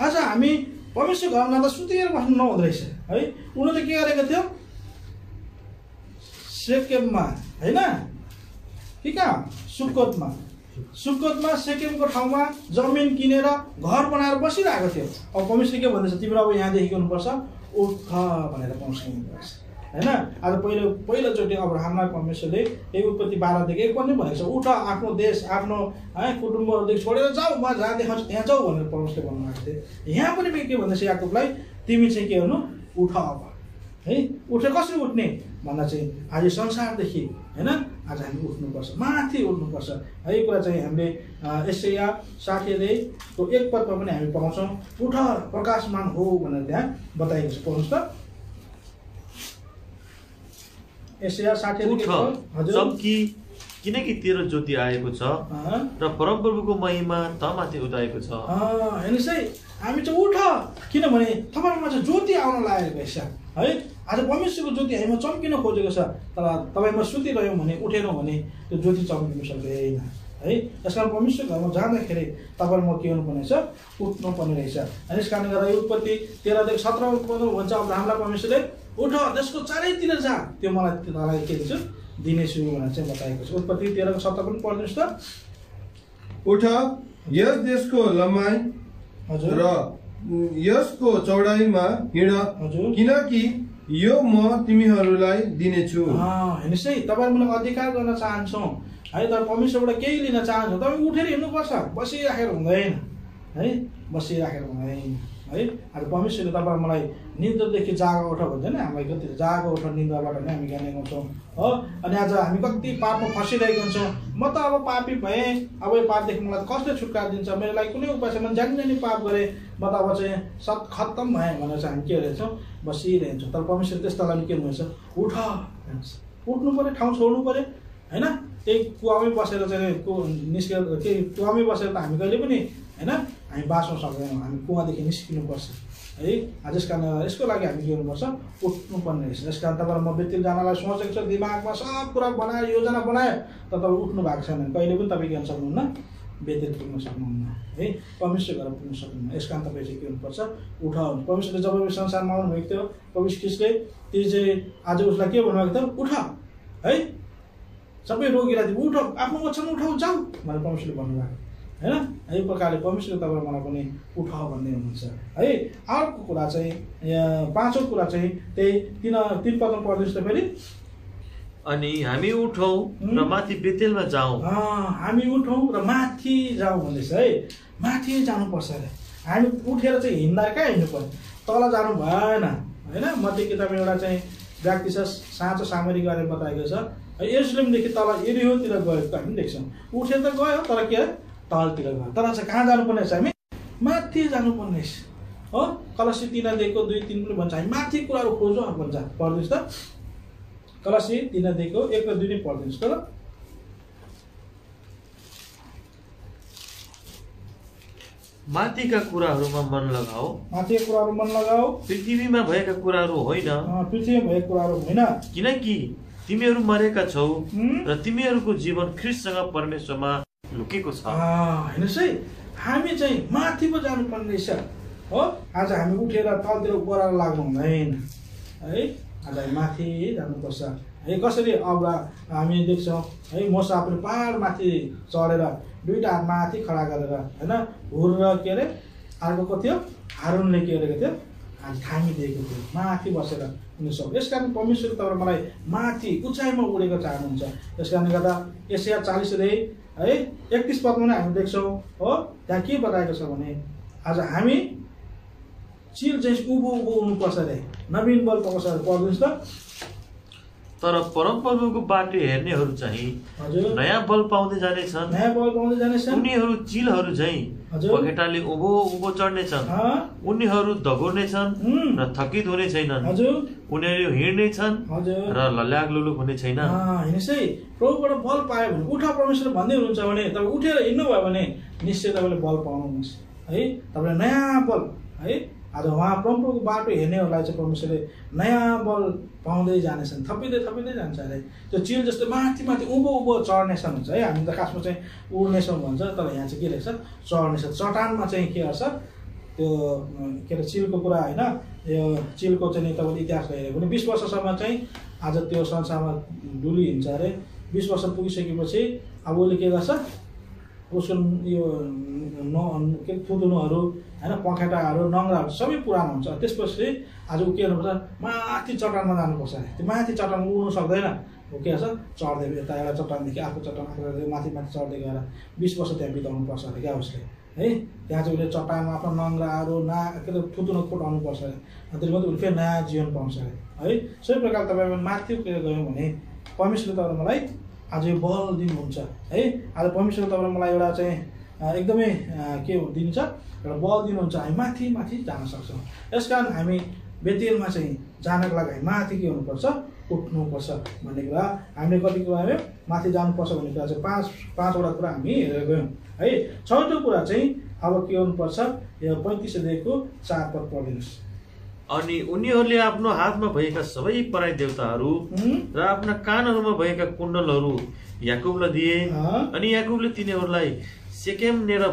Speaker 1: आज हामी परमेश्वर घरमा जाँदा सुतेर बस्नु नहुँदो रहेछ है उनीहरूले के गरेको थियो सेकेममा होइन कि कहाँ सुकोतमा सुकोतमा सेकेमको ठाउँमा जमिन किनेर घर बनाएर बसिरहेको थियो। अब परमेश्वरले के भन्दैछ, तिम्रो अब यहाँदेखि गर्नुपर्छ, उठ भनेर परमेश्वरले भन्दैछ हैन। आज पहिलोचोटि अब्राहमलाई परमेश्वरले यही उत्पत्ति 12देखि 1 पनि भनेको छ, उठ आफ्नो देश आफ्नो कुटुम्बहरूदेखि छोडेर जाऊ, म जहाँ देखाउँछु त्यहाँ जाऊ भनेर परमेश्वरले भन्नुभएको थियो। यहाँ पनि के भन्दैछ याकुबलाई, तिमी चाहिँ के गर्नु, उठ अब है। उठेर कसरी उठ्ने भन्दा चाहिँ आज संसारदेखि हैन, आज हामी उठ्नुपर्छ, माथि उठ्नुपर्छ है। यो कुरा चाहिँ हामीले यशाया 60:1 पदमा पनि हामी पाउँछौँ, उठ प्रकाशमान हो भनेर त्यहाँ बताएको छ। पढ्नुहोस् त यशाया 60:1।
Speaker 4: चम्की, किनकि तेरो ज्योति आएको छ र परमप्रभुको महिमा तमाथि उदाएको छ।
Speaker 1: हेर्नुहोस् है, हामी चाहिँ उठ, किनभने तपाईँमा चाहिँ ज्योति आउन लागेको छ है। आज परमेश्वरको ज्योति हामीमा चम्किन खोजेको छ, तर तपाईँमा सुतिरह्यौँ भने, उठेनौँ भने त्यो ज्योति चम्किन सक्दैन है। त्यस कारण परमेश्वरको घरमा जाँदाखेरि तपाईँले म के गर्नुपर्ने छ, उठ्नुपर्ने रहेछ। अनि यस कारणले गर्दा यो उत्पत्ति 13:17 भन्छ, अब्राहमलाई परमेश्वरले उठ देशको चारैतिर जा, त्यो मलाई तँलाई के दिन्छु दिनेछु भनेर चाहिँ बताएको छ। उत्पत्ति 13:17 पनि पढ्नुहोस् त।
Speaker 5: उठ यस देशको लम्बाइ र यसको चौडाइमा हिँड, किनकि यो म तिमीहरूलाई दिनेछु।
Speaker 1: हेर्नुहोस् है, तपाईँले मलाई अधिकार गर्न चाहन्छौँ है, तर परमेश्वरबाट केही लिन चाहन्छौँ, तपाईँ उठेर हिँड्नुपर्छ, बसिराखेर हुँदैन है, बसिराखेर हुँदैन है। आज परमेश्वरले तपाईँ मलाई निन्द्रादेखि जाग उठ भन्छ नि, हामीलाई कति जाग उठ निन्द्राबाट नै हामी ज्ञान गाउँछौँ हो। अनि आज हामी कति पापमा फसिरहेको हुन्छौँ, म त अब पापी भएँ, अब यो पापदेखि मलाई कसले छुटकारा दिन्छ, मेरो लागि कुनै उपाय छैन, जानी पाप गरेँ, म त अब चाहिँ खत्तम भएँ भनेर चाहिँ हामी के रहेछौँ, बसिरहेन्छौँ। तर परमेश्वर त्यस्तालाई के हुनुहुन्छ, उठ उठ्नु पऱ्यो, ठाउँ छोड्नु पऱ्यो होइन। त्यही कुवामै बसेर चाहिँ निस्केर केही कुवामै बसेर त हामी कहिले पनि होइन हामी बाँच्न सक्दैनौँ, हामी कुवादेखि निस्किनुपर्छ है। यस कारण यसको लागि हामी के गर्नुपर्छ, उठ्नुपर्ने रहेछ। यस कारण तपाईँलाई म बेतेल जानलाई सोचेको छ, दिमागमा सब कुरा बनायो, योजना बनायो, तर तपाईँ उठ्नु भएको छैन, कहिले पनि तपाईँ के गर्न सक्नुहुन्न, बेतेल पुग्न सक्नुहुन्न है, परमेश्वर घर पुग्न सक्नुहुन्न। यस कारण तपाईँ चाहिँ के गर्नुपर्छ, उठ। परमेश्वरले जब संसारमा आउनुभएको थियो, परमेश्वर ख्रिस्टले त्यो चाहिँ आज उसलाई के भन्नुभएको थियो, उठ है, सबै रोगीलाई उठ, आफ्नो ओछ्यानमा उठाउ जाऊ भनेर परमेश्वरले भन्नुभएको हैन। यही प्रकारले परमेश्वरले तपाईँ मलाई पनि उठ भन्दै हुनुहुन्छ है। अर्को कुरा चाहिँ पाँचौँ कुरा चाहिँ त्यही 3 पदमा पढ्नुहोस् त फेरि।
Speaker 4: अनि हामी उठौँ र माथि बेतेलमा जाउँ।
Speaker 1: हामी उठौँ र माथि जाउँ भन्दैछ है, माथि जानुपर्छ अरे। हामी उठेर चाहिँ हिँड्दा कहाँ हिँड्नु पर्यो, तल जानु भएन होइन। मध्य किताबमा एउटा चाहिँ व्यक्ति छ, साँचो सामरी गरेर बताएको छ, यरुशलेमदेखि तल एरियोतिर गएको हामी देख्छौँ, उठेर त गयो तर के तलतिर गयो, तर चाहिँ कहाँ जानुपर्ने छ, हामी माथि जानुपर्ने हो। कलसी 3:2 2-3 पनि भन्छ, हामी माथि कुराहरू खोजौँ भन्छ। पढ्नुहोस् त कलसी 3:2 1 र 2 नै पढ्नुहोस् त।
Speaker 4: माथिका कुराहरूमा मन लगाऊ,
Speaker 1: माथिका कुराहरू मन लगाऊ,
Speaker 4: पृथ्वीमा भएका कुराहरू होइन,
Speaker 1: पृथ्वीमा भएका कुराहरू होइन,
Speaker 4: किनकि तिमीहरू मरेका छौ र तिमीहरूको जीवन ख्रिस्टसँग परमेश्वरमा लुकेको छ।
Speaker 1: हेर्नुहोस् है, हामी चाहिँ माथि पो जानुपर्ने रहेछ हो। आज हामी उठेर तलतिर ओह्राएर लाग्नु हुँदैन है, आज हामी माथि जानुपर्छ है। कसरी अब हामी देख्छौँ है, मोसा आफूले पहाडमाथि चढेर 2टा हात माथि खडा गरेर होइन, हुर र के अरे अर्को को थियो, हारुनले के गरेको थियो, थामिदिएको थियो, माथि बसेर हुन सक्छ। यस कारण परमेश्वरले तपाईँ मलाई माथि उचाइमा उडेको चाहनुहुन्छ। यस कारणले गर्दा यशाया 40:31 पदमा नै हामी देख्छौँ हो, त्यहाँ के बताएको छ भने आज हामी चिल चाहिँ उभो हुनुपर्छ अरे, नवीन बल पाउँछ अरे। पढ्नुहोस् त।
Speaker 4: तर परमप्रभुको बाटो हेर्नेहरू चाहिँ नयाँ बल पाउँदै जानेछन्,
Speaker 1: नयाँ बल पाउँदै जानेछन्।
Speaker 4: उनीहरू चिलहरू चाहिँ पखेटाले उभो उभो चढ्नेछन्, उनीहरू दगुर्नेछन् र थकित हुने छैनन्, उनीहरू हिँड्नेछन् र लल्यागलुलुक हुने छैन।
Speaker 1: हेर्नुहोस् है, प्रभुबाट बल पायो भने उठ, परमेश्वर भन्दै हुनुहुन्छ भने तपाईँ उठेर हिँड्नुभयो भने निश्चय तपाईँले बल पाउनुहुन्छ है, तपाईँले नयाँ बल है। आज उहाँ परमप्रभुको बाटो हेर्नेहरूलाई चाहिँ परमेश्वरले नयाँ बल पाउँदै जानेछन्, थपिँदै जान्छ अरे। त्यो चिल जस्तो माथि माथि उँभो चढ्नेछन् हुन्छ है। हामी त खासमा चाहिँ उड्नेछौँ भन्छ, तर यहाँ चाहिँ के लेख्छ, चढ्नेछ। चट्टानमा चाहिँ के गर्छ, त्यो के अरे चिलको कुरा होइन, यो चिलको चाहिँ तपाईँले इतिहास हेऱ्यो भने 20 वर्षसम्म चाहिँ आज त्यो संसारमा डुली हिँड्छ अरे। 20 वर्ष पुगिसकेपछि अब उसले के गर्छ, उसको यो के थुतुनुहरू होइन पखेटाहरू नङ्ग्राहरू सबै पुरानो हुन्छ। त्यसपछि आज ऊ के गर्नुपर्छ माथि चट्टानमा जानुपर्छ। त्यो माथि चट्टानमा उड्नु सक्दैन, ऊ के गर्छ चढ्दै यता एउटा चट्टानदेखि अर्को चट्टान माथि माथि चढ्दै गएर 20 वर्ष त्यहाँ बिताउनु पर्छ अरे क्या उसले है। त्यहाँ चाहिँ उसले चट्टानमा आफ्नो नङ्ग्राहरू के अरे थुतुनु फुटाउनु पर्छ अरे, त्यसले मात्रै उसले फेरि नयाँ जीवन पाउँछ अरे है। सबै प्रकार तपाईँ माथि गयौँ भने परमेश्वरले तपाईँलाई मलाई आज यो बल दिनुहुन्छ है। आज परमेश्वरले तपाईँलाई मलाई एउटा चाहिँ एकदमै के दिन्छ, एउटा बल दिनुहुन्छ, हामी माथि माथि जान सक्छौँ। यसकारण हामी बेतेलमा चाहिँ जानको लागि हामी माथि के हुनुपर्छ उठ्नुपर्छ भन्ने कुरा हामीले कति कुरा आयो माथि जानुपर्छ भन्ने कुरा चाहिँ पाँचवटा कुरा हामी हेरेर गयौँ है। छौटो कुरा चाहिँ अब के गर्नुपर्छ यो 35 अध्यायको 4 पद पढिदिनुहोस्।
Speaker 4: अनि उनीहरूले आफ्नो हातमा भएका सबै पराई देवताहरू र आफ्ना कानहरूमा भएका कुण्डलहरू याकुबलाई दिए। अनि याकुबले तिनीहरूलाई सेकेमनेर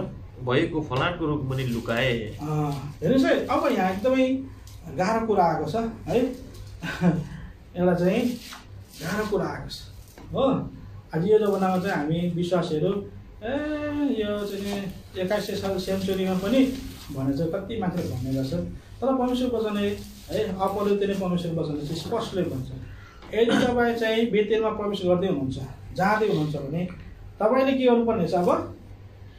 Speaker 4: भएको फलाटको रुखमुनि लुकाए।
Speaker 1: हेर्नुहोस् है, अब यहाँ एकदमै गाह्रो कुरा आएको छ है। एउटा चाहिँ गाह्रो कुरा आएको छ हो। आज यो जमानामा चाहिँ हामी विश्वासीहरू यो चाहिँ 21औं सेन्चुरीमा पनि भने चाहिँ कति मान्छेले भन्ने गर्छ, तर परमेश्वरको वचन है अपरिवर्तनीय नै परमेश्वरको वचनले चाहिँ स्पष्टले भन्छ यदि तपाईँ चाहिँ बेतेलमा प्रवेश गर्दै हुनुहुन्छ जाँदै हुनुहुन्छ भने तपाईँले के गर्नुपर्ने छ अब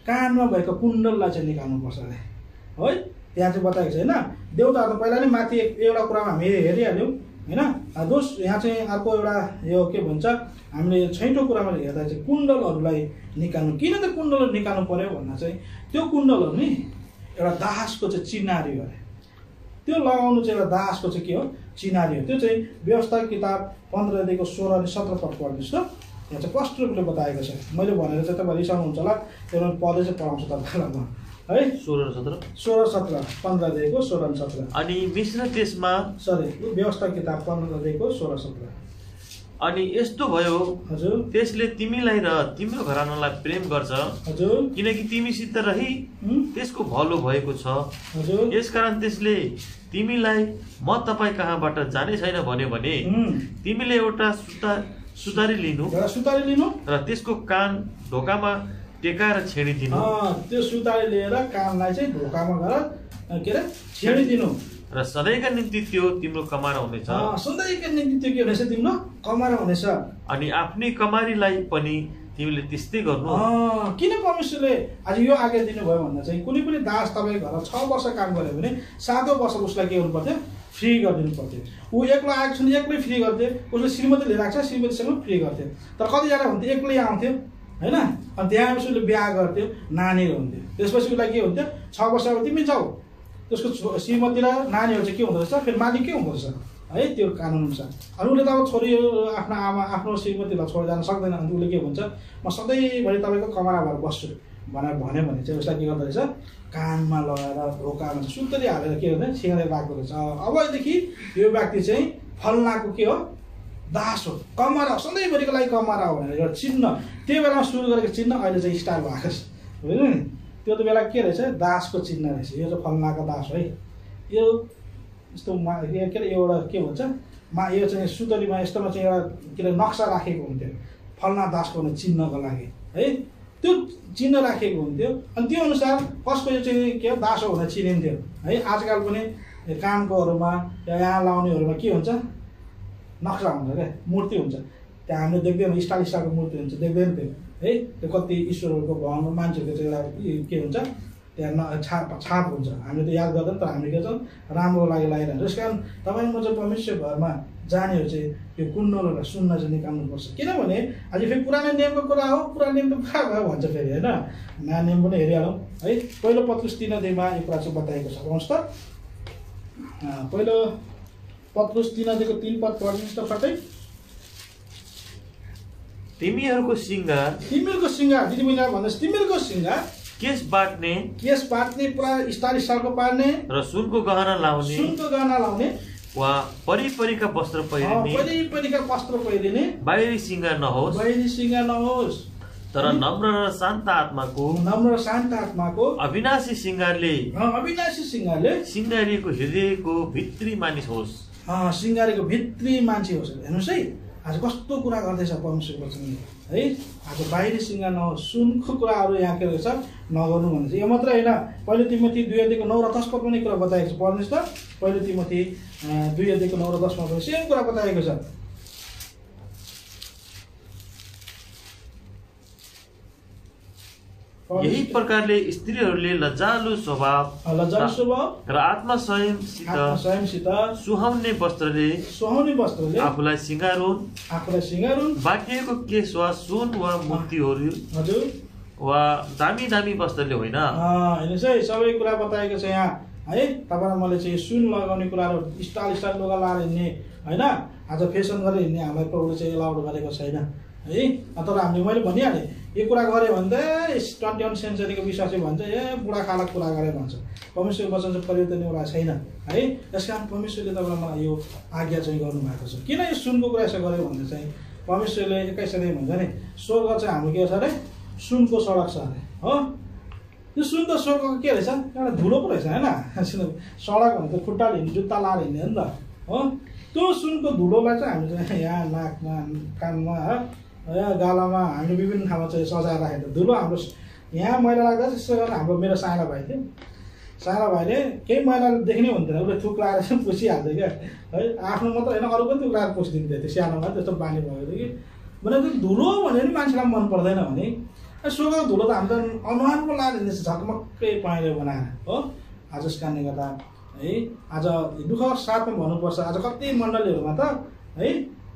Speaker 1: कानमा भएको कुण्डललाई चाहिँ निकाल्नुपर्छ अरे है। त्यहाँ चाहिँ बताएको छ होइन। देवताहरू त पहिला नै माथि एउटा कुरामा हामी हेरिहाल्यौँ होइन। दोष यहाँ चाहिँ अर्को एउटा यो के भन्छ हामीले 6औं कुरामा हेर्दा चाहिँ कुण्डलहरूलाई निकाल्नु। किन त कुण्डलहरू निकाल्नु पर्यो भन्दा चाहिँ त्यो कुण्डलहरू नि एउटा दासको चाहिँ चिनारी हो अरे। त्यो लगाउनु चाहिँ एउटा दासको चाहिँ के हो चिनारी हो। त्यो चाहिँ व्यवस्था किताब 15 अध्यायको 16 अनि 17 पद पढ्नुहोस् त। यहाँ चाहिँ कस्तो रूपले बताएको छ। मैले भनेर चाहिँ तपाईँ रिसाउनुहुन्छ होला, त्यो पदै चाहिँ पढाउँछु तपाईँलाई म है। 16 17 15 अध्यायको 16 अनि 17।
Speaker 4: अनि मिश्र देशमा
Speaker 1: व्यवस्था किताब 15 अध्यायको 16 17।
Speaker 4: अनि यस्तो भयो
Speaker 1: हजुर
Speaker 4: त्यसले तिमीलाई र तिम्रो घरानालाई प्रेम गर्छ
Speaker 1: हजुर,
Speaker 4: किनकि तिमीसित रही त्यसको भलो भएको छ
Speaker 1: हजुर।
Speaker 4: यसकारण त्यसले तिमीलाई म तपाईँ कहाँबाट जाने छैन भन्यो भने तिमीले एउटा सुतारी लिनु र त्यसको कान ढोकामा टेकाएर छेडिदिनु।
Speaker 1: त्यो सुतारी लिएर कानलाई चाहिँ ढोकामा गएर के अरे छेडिदिनु
Speaker 4: र सधैँका निम्ति त्यो तिम्रो कमारा हुनेछ।
Speaker 1: सधैँका निम्ति त्यो के हुनेछ तिम्रो कमारा हुनेछ।
Speaker 4: अनि आफ्नै कमारीलाई पनि तिमीले त्यस्तै गर्नु।
Speaker 1: किन परमेश्वरले आज यो आज्ञा दिनुभयो भन्दा चाहिँ कुनै पनि दास तपाईँ घर 6 वर्ष काम गर्यो भने 7औं वर्ष उसलाई के गर्नु पर्थ्यो फ्री गरिदिनु पर्थ्यो। ऊ एक्लो आएको छ भने एक्लै फ्री गर्थ्यो, उसले श्रीमती लिएर आएको छ श्रीमतीसँग फ्री गर्थ्यो। तर कतिजना हुन्थ्यो एक्लै आउँथ्यो होइन। अनि त्यहाँ उसले बिहा गर्थ्यो नानीहरू हुन्थ्यो, त्यसपछि उसलाई के हुन्थ्यो 6 वर्ष अब तिमी जाऊ। त्यसको श्रीमती र नानीहरू चाहिँ के हुँदो रहेछ फेरि मालिक के हुँदो रहेछ है त्यो कानुन अनुसार। अनि उसले त अब छोरी आफ्नो आमा आफ्नो श्रीमतीलाई छोडेर जान सक्दैन। अनि उसले के भन्छ म सधैँभरि तपाईँको कमरा भएर बस्छु भनेर भन्यो भने चाहिँ उसलाई के गर्दो रहेछ कानमा लगाएर ढोकामा सुत्तरी हालेर के गर्दैन सिँगारेर राख्दो रहेछ। अबदेखि यो व्यक्ति चाहिँ फल्नाको के हो दास हो, कमरा सधैँभरिको लागि कमरा हो भनेर एउटा चिन्ह त्यो बेलामा सुरु गरेको चिन्ह अहिले चाहिँ स्टार भएको छ होइन नि। त्यो त बेला के रहेछ दासको चिन्ह रहेछ, यो चाहिँ फल्नाको दास है। यो यस्तो के अरे एउटा के भन्छ यो चाहिँ सुतलीमा यस्तोमा चाहिँ एउटा के अरे नक्सा राखेको हुन्थ्यो फल्ना दासको चिन्हको लागि है। त्यो चिन्ह राखेको हुन्थ्यो अनि त्यो अनुसार कसको यो चाहिँ के हो दास हो भनेर चिनिन्थ्यो है। आजकल पनि कानकोहरूमा या यहाँ लाउनेहरूमा के हुन्छ नक्सा हुन्छ क्या मूर्ति हुन्छ, त्यहाँ हामीले देख्दैन स्टाइलको मूर्ति हुन्छ देख्दैन त्यो है। त्यो कति ईश्वरहरूको भगवान मान्छेहरूको चाहिँ एउटा के हुन्छ त्यहाँ छाप हुन्छ, हामीले त याद गर्दैन तर हामीले के छौँ राम्रो लागि लगाइरहन्छ। त्यस कारण तपाईँ म चाहिँ परमेश्वर घरमा जानेहरू चाहिँ यो कुण्डलहरूलाई सुन्न चाहिँ निकाल्नुपर्छ। किनभने आज फेरि पुरानो नियमको कुरा हो, पुरानो नियम त खा भयो भन्छ फेरि होइन। नयाँ नियम पनि हेरिहालौँ है। पहिलो पत्रुस 3 अध्यायमा यो कुरा चाहिँ बताएको छ। आउनुहोस् त पहिलो पत्रुस 3 अध्यायको 3 पद पढ्नुहोस् त फटै।
Speaker 4: तिमीहरूको सिंगार दिदीबहिनी भन्नुहोस् तिमीहरूको सिंगार
Speaker 1: केस बाट्ने पुरा स्टाइलको पार्ने
Speaker 4: र सुनको गहना लाउने वा परिपरिका वस्त्र पहिरिने बाहिरी सिंगार नहोस् तर नम्र र शान्त आत्माको अविनाशी सिंगारले सिंगारिएको हृदयको भित्री मानिस होस्।
Speaker 1: सिंगारेको भित्री मान्छे होस्। हेर्नुहोस् है आज कस्तो कुरा गर्दैछ परमेश्वरको वचनले है आज बाहिरी सिंगार सुनको कुराहरू यहाँ के रहेछ नगर्नु भनेको छ। यो मात्रै होइन, पहिलो तिमोथी 2:9 र 10 पनि कुरा बताएको छ। पढ्नुहोस् त, पहिलो तिमोथी 2:9 र 10 पनि सेम कुरा बताएको छ।
Speaker 4: यही प्रकारले स्त्रीहरूले लज्जालु स्वभाव र आत्मसंयमसित सुहाउने वस्त्रले आफूलाई सिँगारुन्। बाँकिएको केश वा सुन वा मूर्तिहरू वा दामी दामी वस्त्रले होइन।
Speaker 1: हेर्नुहोस् है, सबै कुरा बताएको छ यहाँ है। तपाईँलाई मैले चाहिँ सुन लगाउने कुराहरू स्टाइल लुगा लाएर हिँड्ने होइन, आज फेसन गरेर हिँड्ने हामीलाई प्रभुले चाहिँ एलाउड गरेको छैन है। तर हामीले मैले भनिहालेँ, यो कुरा गऱ्यो भने त 21 सेन्चुरीको विश्वासी भन्छ ए बुढा खालक कुरा गरे भन्छ। परमेश्वरको वचन चाहिँ परिवर्तन होला छैन है। त्यस कारण परमेश्वरले तपाईँलाई मलाई यो आज्ञा चाहिँ गर्नुभएको छ। किन यो सुनको कुरा यसो गर्यो भने चाहिँ परमेश्वरले 21 भन्छ नि, स्वर्ग चाहिँ हाम्रो के छ अरे सुनको सडक छ अरे हो। यो सुन त स्वर्गको के रहेछ, एउटा धुलो पो रहेछ होइन। सडक भने त खुट्टाले हिँड्ने, जुत्ता लाएर हिँड्ने हो नि त हो। त्यो सुनको धुलोलाई चाहिँ हामी चाहिँ यहाँ नाकमा कानमा यहाँ गालामा हामीले विभिन्न ठाउँमा चाहिँ सजाएर राखेको धुलो हाम्रो यहाँ मैला लाग्दा त्यस्तो गरेर हाम्रो मेरो सानो भाइ थियो, सानो भाइले केही मैला देख्ने हुन्थेन, उसले थुक लगाएर चाहिँ पुसिहाल्थ्यो क्या है। आफ्नो मात्र होइन अरू पनि थुक लगाएर पुसिदिन्थ्यो त्यो सानोमा, त्यस्तो बानी भएको थियो कि। भने त्यो धुलो भने नि मान्छेलाई मन पर्दैन भने स्वर्गको धुलो त हामी त अनुहारमा लगाएर हिँड्दैछ झकमक्कै पहेँलो बनाएर हो। आज यस कारणले गर्दा है आज दुःख साथमा भन्नुपर्छ। आज कति मण्डलीहरूमा त है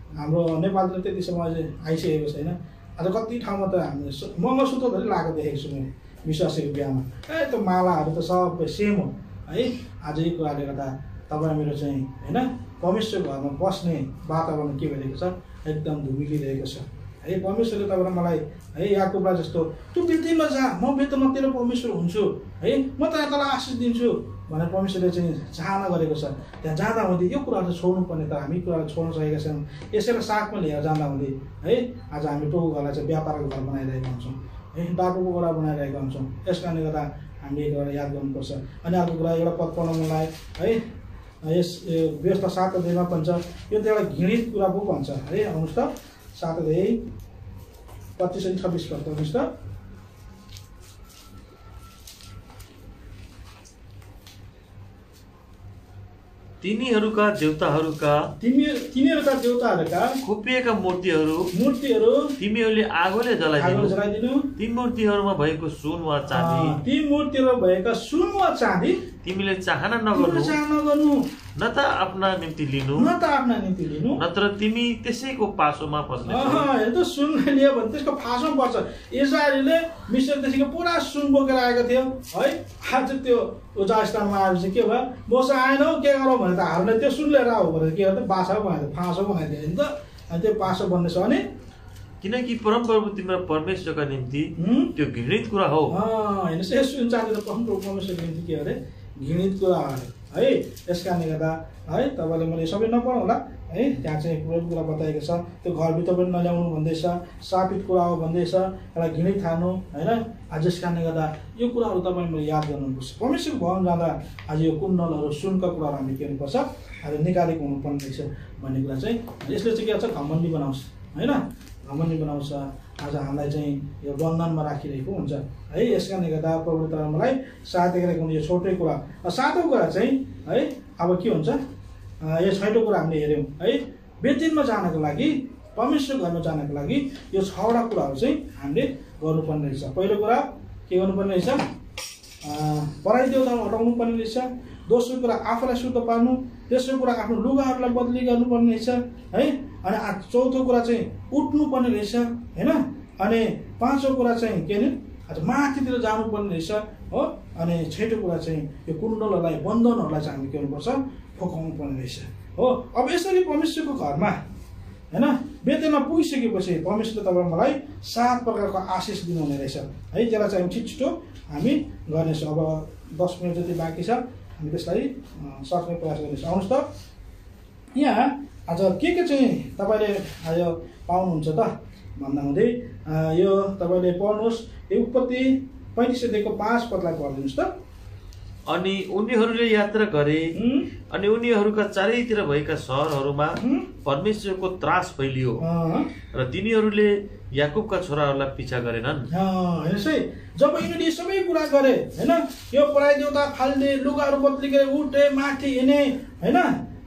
Speaker 1: हाम्रो नेपालतिर त्यति समय आइसकेको छैन। आज कति ठाउँमा त हामीले मङ्गलसूत्रधरि लगाएको देखेको छु मैले विश्वासीको बिहामा। त्यो मालाहरू त सबै सेम हो है। आज यो कुराले गर्दा तपाईँ मेरो चाहिँ होइन परमेश्वर घरमा बस्ने वातावरण के भइरहेको छ, एकदम धुमिलिरहेको छ है। परमेश्वरले तपाईँलाई मलाई है याकुबलाई जस्तो तँ बेतेलमा जा, म बेतेलमा तेरो परमेश्वर हुन्छु है, म त तँलाई आशिष दिन्छु भनेर परमेश्वरले चाहिँ चाहना गरेको छ। त्यहाँ जाँदा हुँदै यो कुराहरू छोड्नु पर्ने, तर हामी कुराहरू छोड्न सकेका छैनौँ। यसैलाई साथमा लिएर जाँदा हुँदै है आज हामी टोको घरलाई चाहिँ व्यापारको घर बनाइरहेका हुन्छौँ है, बाटोको कुरा बनाइरहेका हुन्छौँ। यस कारणले गर्दा हामीले एक कुरा याद गर्नुपर्छ। अनि अर्को कुरा एउटा पद पढ्न मन लाग्यो है, यस व्यवस्था 7 अध्यायमा भन्छ, यो त एउटा घृणित कुरा पो भन्छ है। आउनुहोस् त 7 अध्याय 25 अनि 26 पद आउनुहोस् त।
Speaker 4: तिनीहरूका देवताहरूका खोपिएका मूर्तिहरू तिमीहरूले आगोले जलाइदिनु। ती मूर्तिहरूमा भएको सुन वा चाँदी तिमीले चाहना नगर्नु, न त आफ्ना निम्ति लिनु नत्र तिमी त्यसैको पासोमा पर्ने।
Speaker 1: त्यो सुन लियो भने त्यसको फाँसोमा पर्छ। इस्राएलीले मिस्रदेखिको पुरा सुन बोकेर आएको थियो है। आज त्यो उजा स्थानमा आएपछि के भयो, मोसा आएन के गरौँ भने त हामीले त्यो सुन लिएर आऊ भनेर के गर्दा बाछा बनाइदियो, फाँसो बनाइदियो नि त। अनि त्यो पासो बन्ने छ भने
Speaker 4: किनकि परमप्रभु तिम्रो परमेश्वरका निम्ति त्यो घृणित कुरा हो।
Speaker 1: हेर्नुहोस् यो सुन चाँदी त परमप्रभु परमेश्वरको निम्ति के अरे घृणित कुरा है। यस कारणले गर्दा है तपाईँले मैले सबै नपढौँ होला है, त्यहाँ चाहिँ पुरै कुरा बताएको छ। त्यो घरभित्र पनि नल्याउनु भन्दैछ, सापित कुरा हो भन्दैछ, एउटा घृणित खानु होइन। आज यस कारणले गर्दा यो कुराहरू तपाईँले मैले याद गर्नुपर्छ। परमेश्वरको भवन जाँदा आज यो कुण्डलहरू सुनका कुराहरू हामीले के गर्नुपर्छ, आज निकालेको हुनुपर्ने रहेछ भन्ने कुरा चाहिँ यसले चाहिँ के गर्छ, घमण्डी बनाउँछ होइन, घमण्डी बनाउँछ। आज हामीलाई चाहिँ यो बन्धनमा राखिरहेको हुन्छ है। यस कारणले गर्दा प्रभुले तपाईँ मलाई सहायता गरेको हुन्छ। यो छोटै कुरा। 7औं कुरा चाहिँ है अब के हुन्छ, यो 6औं कुरा हामीले हेऱ्यौँ है। बेतेलमा जानको लागि, परमेश्वर घरमा जानको लागि यो 6वटा कुराहरू चाहिँ हामीले गर्नुपर्ने रहेछ। पहिलो कुरा के गर्नुपर्ने रहेछ, पराई देवताहरू हटाउनु पर्ने रहेछ। दोस्रो कुरा आफूलाई शुद्ध पार्नु। तेस्रो कुरा आफ्नो लुगाहरूलाई बदली गर्नुपर्ने रहेछ है। अनि चौथो कुरा चाहिँ उठ्नुपर्ने रहेछ होइन। अनि 5औं कुरा चाहिँ के अरे आज माथितिर जानुपर्ने रहेछ हो। अनि 6औं कुरा चाहिँ यो कुण्डलहरूलाई बन्धनहरूलाई चाहिँ हामी के गर्नुपर्छ, ठोकाउनु पर्ने रहेछ हो। अब यसरी परमेश्वरको घरमा होइन बेतेलमा पुगिसकेपछि परमेश्वरले तपाईँ मलाई 7 प्रकारको आशिष दिनुहुने रहेछ है। त्यसलाई चाहिँ छिटो हामी गर्नेछौँ। अब 10 मिनट जति बाँकी छ, हामी त्यसलाई सक्ने प्रयास गर्नेछौँ। आउनुहोस् त, यहाँ आज के चाहिँ तपाईँले आज पाउनुहुन्छ त भन्दा हुँदै यो तपाईँले पढ्नुहोस्। यो उत्पत्ति 35 अध्यायको 5 पदलाई पढिदिनुहोस् त।
Speaker 4: अनि उनीहरूले यात्रा गरे अनि उनीहरूका चारैतिर भएका सहरहरूमा परमेश्वरको त्रास फैलियो र तिनीहरूले याकुबका छोराहरूलाई पिछा गरेनन्।
Speaker 1: हेर्नुहोस् है, जब यिनीहरूले सबै कुरा गरे होइन, यो पराई देवता फाल्ने, लुगाहरू बदलिके उठे माथि हिँडे होइन,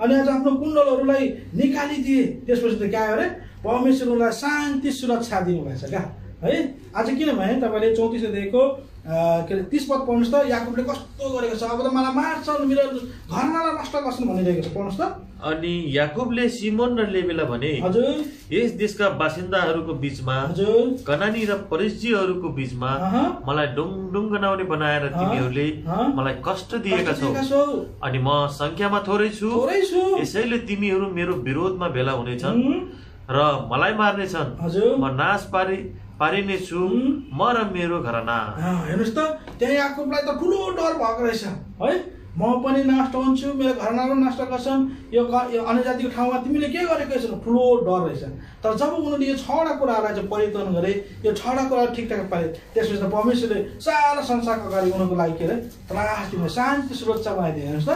Speaker 1: अनि आज आफ्नो कुण्डलहरूलाई निकालिदिए, त्यसपछि त क्या अरे परमेश्वर उनीलाई शान्ति सुरक्षा दिनुभएछ क्या है। आज किनभने तपाईँले 34 अध्यायको के अरे 30 पद पढ्नुहोस् त, याकुबले कस्तो गरेको छ, अब त मलाई मार्छन्, मेरो घरनालाई नष्ट गर्छन् भनिरहेको छ, पढ्नुहोस् त।
Speaker 4: अनि याकुबले सिमोन र लेवीलाई भने,
Speaker 1: हजुर
Speaker 4: यस देशका बासिन्दाहरूको बीचमा,
Speaker 1: हजुर
Speaker 4: कनानी र परिज्जीहरूको बीचमा मलाई डुङ गनाउने बनाएर तिमीहरूले मलाई कष्ट दिएका छौ अनि म संख्यामा थोरै छु, यसैले तिमीहरू मेरो विरोधमा भेला हुनेछन् र मलाई मार्नेछन्, म नाश पारिने छु, म र मेरो घराना।
Speaker 1: हेर्नुहोस् त, त्यहाँ याकुबलाई त ठुलो डर भएको रहेछ है, म पनि नष्ट हुन्छु, मेरो घरनाहरू नष्ट गर्छन्, यो अन्य जातिको ठाउँमा तिमीले के गरेको छ, ठुलो डर रहेछ। तर जब उनीहरूले यो 6वटा कुराहरूलाई चाहिँ परिवर्तन गरे, यो 6वटा कुराहरू ठिकठाक पाए, त्यसपछि त परमेश्वरले सारा संसारको अगाडि उनीहरूको लागि के अरे त्रास दिने, शान्ति सुरक्षा बनाइदिए। हेर्नुहोस् त,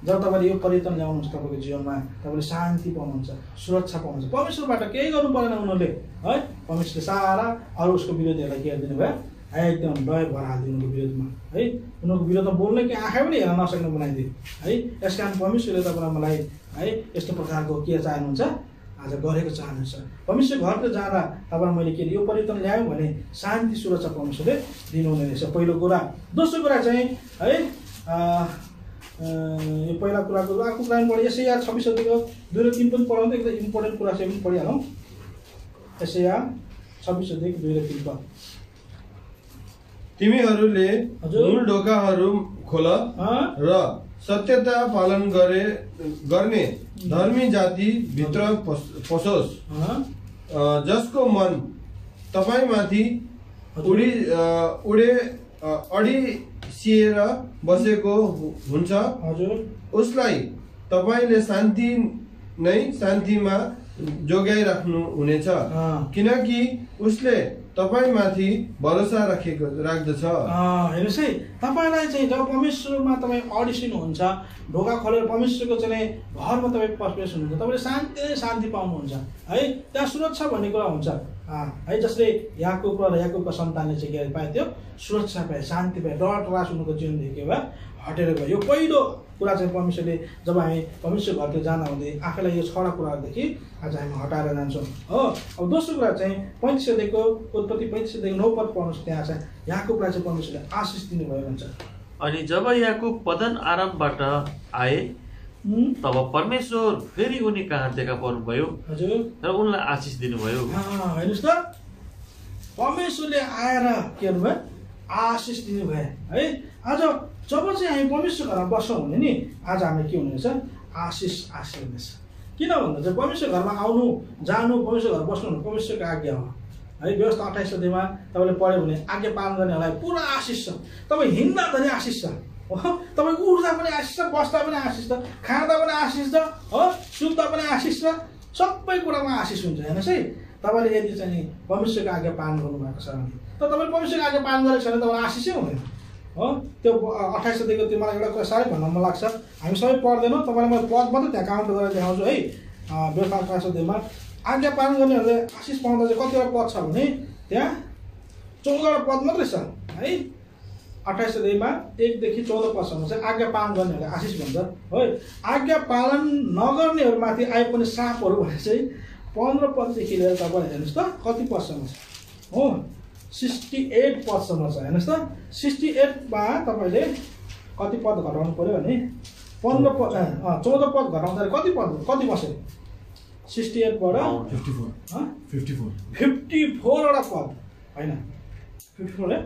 Speaker 1: जब तपाईँले यो परिवर्तन ल्याउनुहुन्छ तपाईँको जीवनमा, तपाईँले शान्ति पाउनुहुन्छ, सुरक्षा पाउनुहुन्छ, परमेश्वरबाट केही गर्नु परेन उनीहरूले है। परमेश्वरले सारा अरू उसको विरोधीहरूलाई के गरिदिनु भयो, एकदम डय भएर हालिदिनु उनीहरूको विरोधमा है, उनीहरूको विरोधमा बोल्ने कि आँखा पनि हेर्न नसक्ने बनाइदियो है। यस कारण परमेश्वरले तपाईँलाई मलाई है यस्तो प्रकारको के चाहनुहुन्छ, आज गरेको चाहनुहुन्छ। परमेश्वर घरतिर जाँदा तपाईँलाई मैले के यो परिवर्तन ल्याएँ भने शान्ति सुरक्षा परमेश्वरले दिनुहुने रहेछ, पहिलो कुरा। दोस्रो कुरा चाहिँ है यो पहिला कुराको अर्को कुरा पढ्यो, यशाया 26 अध्यायको 2 र 3 पनि पढाउँदै एकदम इम्पोर्टेन्ट कुरा चाहिँ पनि पढिहालौँ। यशाया 26 अध्यायको 2 र 3 पद।
Speaker 5: तिमीहरूले मूल ढोकाहरू खोल र सत्यता पालन गर्ने धर्मी जाति भित्र पसोस्, जसको मन तपाईँमाथि अडिसिएर बसेको हुन्छ, उसलाई तपाईँले शान्तिमा जोगाइराख्नु हुनेछ, किनकि उसले तपाईँमाथि भरोसा राख्दछ।
Speaker 1: हेर्नुहोस् है, तपाईँलाई चाहिँ जब परमेश्वरमा तपाईँ अडिसिनुहुन्छ, ढोका खोलेर परमेश्वरको चाहिँ घरमा तपाईँ प्रवेश हुनुहुन्छ, तपाईँले शान्ति पाउनुहुन्छ है, त्यहाँ सुरक्षा भन्ने कुरा हुन्छ है। जसले याकुब र याकुबका सन्तानले चाहिँ के पाए, त्यो सुरक्षा पाए, शान्ति पाए, डर त्रास उनीहरूको जीवनदेखि के भयो हटेर गयो। यो पहिलो कुरा चाहिँ परमेश्वरले जब हामी परमेश्वर घरतिर जान हुँदै आफैलाई यो 6वटा कुराहरूदेखि आज हामी हटाएर जान्छौँ हो। अब दोस्रो कुरा चाहिँ 35 अध्यायको उत्पत्ति 35 अध्यायको 9 पद पढ्नुहोस्, त्यहाँ चाहिँ याकुबलाई चाहिँ परमेश्वरले आशिष दिनुभयो भन्छ।
Speaker 4: अनि जब याकुब पदन आरामबाट आए तब परमेश्वर फेरि उनी कहाँ देखा पर्नुभयो र उनलाई आशिष दिनुभयो।
Speaker 1: हेर्नुहोस् त, परमेश्वरले आएर के गर्नुभयो, आशिष दिनुभयो है। आज जब चाहिँ हामी परमेश्वर घरमा बस्छौँ भने नि आज हामी के हुनेछ, आशिष हुनेछ। किन भन्दा चाहिँ परमेश्वर घरमा आउनु जानु, परमेश्वर घर बस्नु भने परमेश्वरको आज्ञा हो है। व्यवस्था 28 अध्यायमा तपाईँले पढ्यो भने आज्ञा पालन गर्नेहरूलाई पुरा आशिष छ। तपाईँ हिँड्दा पनि आशिष छ, तपाईँ उठ्दा पनि आशिष छ, बस्दा पनि आशिष छ, खाँदा पनि आशिष छ हो, सुत्दा पनि आशिष छ, सबै कुरामा आशिष हुन्छ। हेर्नुहोस् है, तपाईँले यदि चाहिँ परमेश्वरको आज्ञा पालन गर्नुभएको छ भने, तर तपाईँले परमेश्वरको आज्ञा पालन गरेको छैन तपाईँलाई आशिषै हुँदैन हो। त्यो 28 अध्यायको त्यो मलाई एउटा कुरा साह्रै भन्न मन लाग्छ, हामी सबै पढ्दैनौँ, तपाईँलाई म पद मात्रै त्यहाँ काउन्ट गरेर देखाउँछु है। व्यवस्था 28 अध्यायमा आज्ञा पालन गर्नेहरूले आशिष पाउँदा चाहिँ कतिवटा पद छ भने त्यहाँ 14वटा पद मात्रै छ है। 28 अध्यायमा 1 देखि 14 पदसम्म चाहिँ आज्ञा पालन गर्नेहरूले आशिष भन्छ है। आज्ञा पालन नगर्नेहरूमाथि आइपर्ने श्रापहरू भने चाहिँ 15 पददेखि लिएर तपाईँले हेर्नुहोस् त कति पदसम्म छ हो, 68 पदसम्म छ। हेर्नुहोस् त 68मा तपाईँले कति पद घटाउनु पऱ्यो भने 14 पद घटाउँदा कति बस्यो, 68बाट 54वटा पद होइन, 54वटा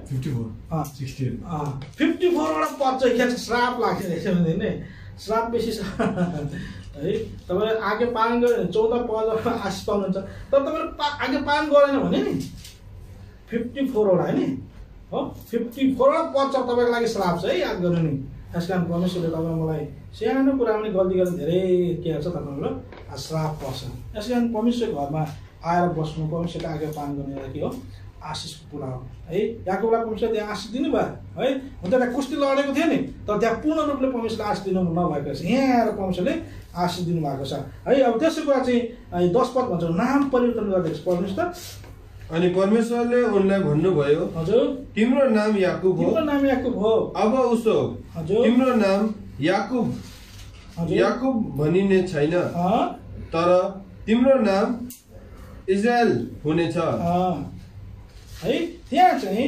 Speaker 1: पद चाहिँ के छ, श्राप लाग्छ रहेछ भने श्राप बेसी छ है। तपाईँले आज्ञा पालन गऱ्यो भने 14 पद आशिष पाउनुहुन्छ, तर तपाईँले आज्ञा पालन गरेन भने नि 54वटा है नि हो, 54वटा पद छ तपाईँको लागि श्राप छ है, याद गर्नु नि। यस कारण परमेश्वरले तपाईँ मलाई सानो कुरा पनि गल्ती गरेर धेरै के गर्छ, तपाईँको श्राप पर्छ। यस कारण परमेश्वरको घरमा आएर बस्नु, परमेश्वरको आज्ञा पालन गर्नेलाई के हो, आशिषको कुरा हो है। याकुबलाई परमेश्वरले त्यहाँ आशिष दिनुभयो है। हुन त त्यहाँ कुस्ती लडेको थियो नि, तर त्यहाँ पूर्ण रूपले परमेश्वरले आशिष दिनु नभएको छ, यहाँ आएर परमेश्वरले आशिष दिनुभएको छ है। अब त्यसै कुरा चाहिँ 10 पद भन्छ नाम परिवर्तन गरिदिएको छ परमेश्वर।
Speaker 5: अनि परमेश्वरले उनलाई भन्नुभयो,
Speaker 1: हजुर
Speaker 5: तिम्रो नाम याकुब हो,
Speaker 1: तिम्रो नाम याकुब हो।
Speaker 5: अब उसो
Speaker 1: हजुर
Speaker 5: तिम्रो नाम याकुब याकुब भनिने छैन, तर तिम्रो नाम इजरायल हुनेछ
Speaker 1: है। त्यहाँ चाहिँ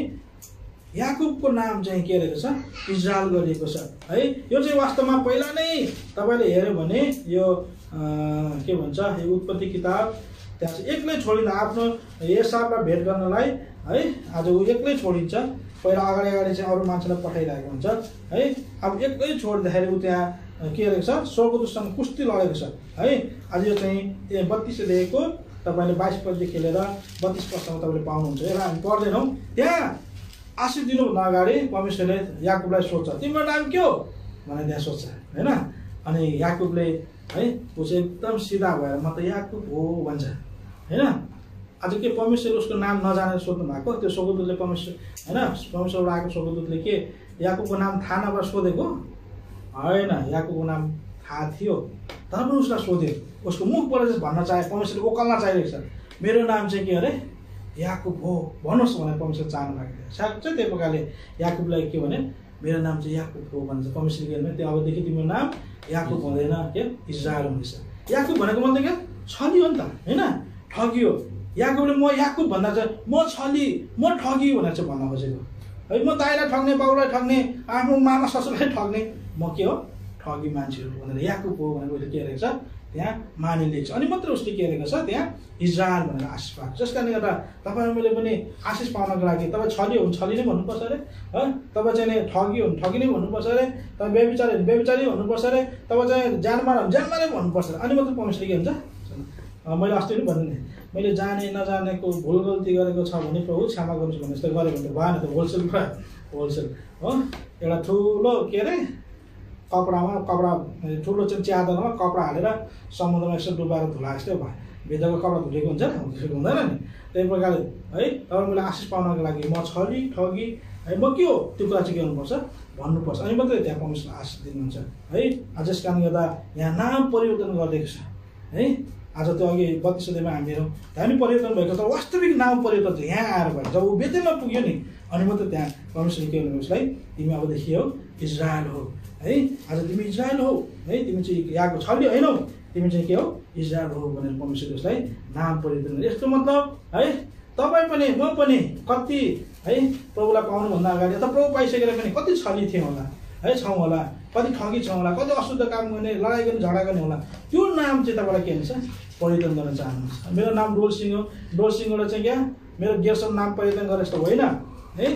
Speaker 1: याकुबको नाम चाहिँ के रहेको छ, इजरायल गरिएको छ है। यो चाहिँ वास्तवमा पहिला नै तपाईँले हेऱ्यो भने यो के भन्छ, यो उत्पत्ति किताब त्यहाँ चाहिँ एक्लै छोडिँदा आफ्नो एसावलाई भेट गर्नलाई है, आज ऊ एक्लै छोडिन्छ। पहिला अगाडि चाहिँ अरू मान्छेलाई पठाइरहेको हुन्छ है। अब एक्लै छोड्दाखेरि ऊ त्यहाँ के रहेको छ, स्वर्गदूतसँग कुस्ती लडेको छ है। आज यो चाहिँ 32 लेखेको तपाईँले 22 पददेखि लिएर 32 पदसम्म तपाईँले पाउनुहुन्छ। यसलाई हामी पढ्दैनौँ। त्यहाँ आशिष दिनुभन्दा अगाडि परमेश्वरले याकुबलाई सोध्छ, तिम्रो नाम के हो भनेर त्यहाँ सोध्छ होइन। अनि याकुबले है ऊ चाहिँ एकदम सिधा भएर म त याकुब हो भन्छ होइन। आज के परमेश्वरले उसको नाम नजानेर सोध्नु भएको, त्यो स्वर्गदूतले परमेश्वर होइन, परमेश्वरबाट आएको स्वर्गदूतले के याकुबको नाम थाहा नभएर सोधेको होइन। याकुबको नाम थाहा थियो तर पनि उसलाई सोध्यो, उसको मुखबाट चाहिँ भन्न चाहे, परमेश्वरले ओकाल्न चाहिरहेको छ मेरो नाम चाहिँ के अरे याकुब हो भन्नुहोस् भनेर परमेश्वर चाहनु भएको थियो। सायद चाहिँ त्यही प्रकारले याकुबलाई के भने मेरो नाम चाहिँ याकुब हो भन्छ परमेश्वरले। के भने त्यो अबदेखि तिम्रो नाम याकुब हुँदैन, के इजरायल हुनेछ। याकुब भनेको मतलब के छली हो नि त होइन, ठगी हो। याकुबले म याकुब भन्दा चाहिँ म छली, म ठगी भनेर चाहिँ भन्न खोजेको है। म दाइलाई ठग्ने, बाउलाई ठग्ने, आफ्नो मामा ससुरलाई ठग्ने, म के हो ठगी मान्छेहरू भनेर याकुब हो भनेर उसले के रहेको छ त्यहाँ मानिलिएको छ। अनि मात्र उसले के रहेको छ त्यहाँ इजरायल भनेर आशिष पाएको। जस कारणले गर्दा तपाईँ मैले पनि आशिष पाउनको लागि तपाईँ छली हो भने छली नै भन्नुपर्छ अरे है, तपाईँ चाहिँ ठगी हो भने ठगी नै भन्नुपर्छ अरे, तपाईँ व्यभिचारी हो भने व्यभिचारी भन्नुपर्छ अरे, तपाईँ चाहिँ ज्यानमार हो भने ज्यानमारै भन्नुपर्छ अरे। अनि मात्र परमेश्वरले के हुन्छ, मैले अस्ति पनि भन्ने मैले जाने नजानेको भुल गल्ती गरेको छ भने प्रभु क्षमा गर्नुहोस् भने जस्तो गऱ्यो भने त भएन, त होलसेल होलसेल हो। एउटा ठुलो के अरे कपडा ठुलो चाहिँ च्यादरमा कपडा हालेर समुद्रमा यसो डुबाएर धुला जस्तै भयो। भित्रको कपडा धुलेको हुन्छ नि, त्यसको हुँदैन नि। त्यही प्रकारले है अब मैले आशिष पाउनको लागि म छली ठगी है म के हो त्यो कुरा चाहिँ के गर्नुपर्छ भन्नुपर्छ। अनि मात्रै त्यहाँ परमेश्वरले आशिष दिनुहुन्छ है। आज यस कारणले गर्दा यहाँ नाम परिवर्तन गरिदिएको छ है। आज त्यो अघि 32 अध्यायमा हामी परिवर्तन भएको, तर वास्तविक नाम परिवर्तन चाहिँ यहाँ आएर भयो। जब ऊ बेतेलमा पुग्यो नि अनि मात्रै त्यहाँ परमेश्वरले के गर्नु उसलाई तिमी अबदेखि हो इजरायल हो है। आज तिमी इजरायल हो है, तिमी चाहिँ यहाँको छली होइनौ, तिमी चाहिँ के हो इजरायल हो भनेर परमेश्वरले उसलाई नाम परिवर्तन गर्यो। यसको मतलब है तपाईँ पनि म पनि कति है प्रभुलाई पाउनुभन्दा अगाडि अथवा प्रभु पाइसकेर पनि कति छली थियौँ होला है, छौँ होला, कति ठगी छौँ होला, कति अशुद्ध काम गर्ने, लडाइँ गर्ने, झगडा गर्ने होला। त्यो नाम चाहिँ तपाईँलाई के हुन्छ परिवर्तन गर्न चाहनुहुन्छ। मेरो नाम डोलसिंह हो, डोलसिंहबाट चाहिँ क्या मेरो गेरसन नाम परिवर्तन गरे जस्तो होइन है।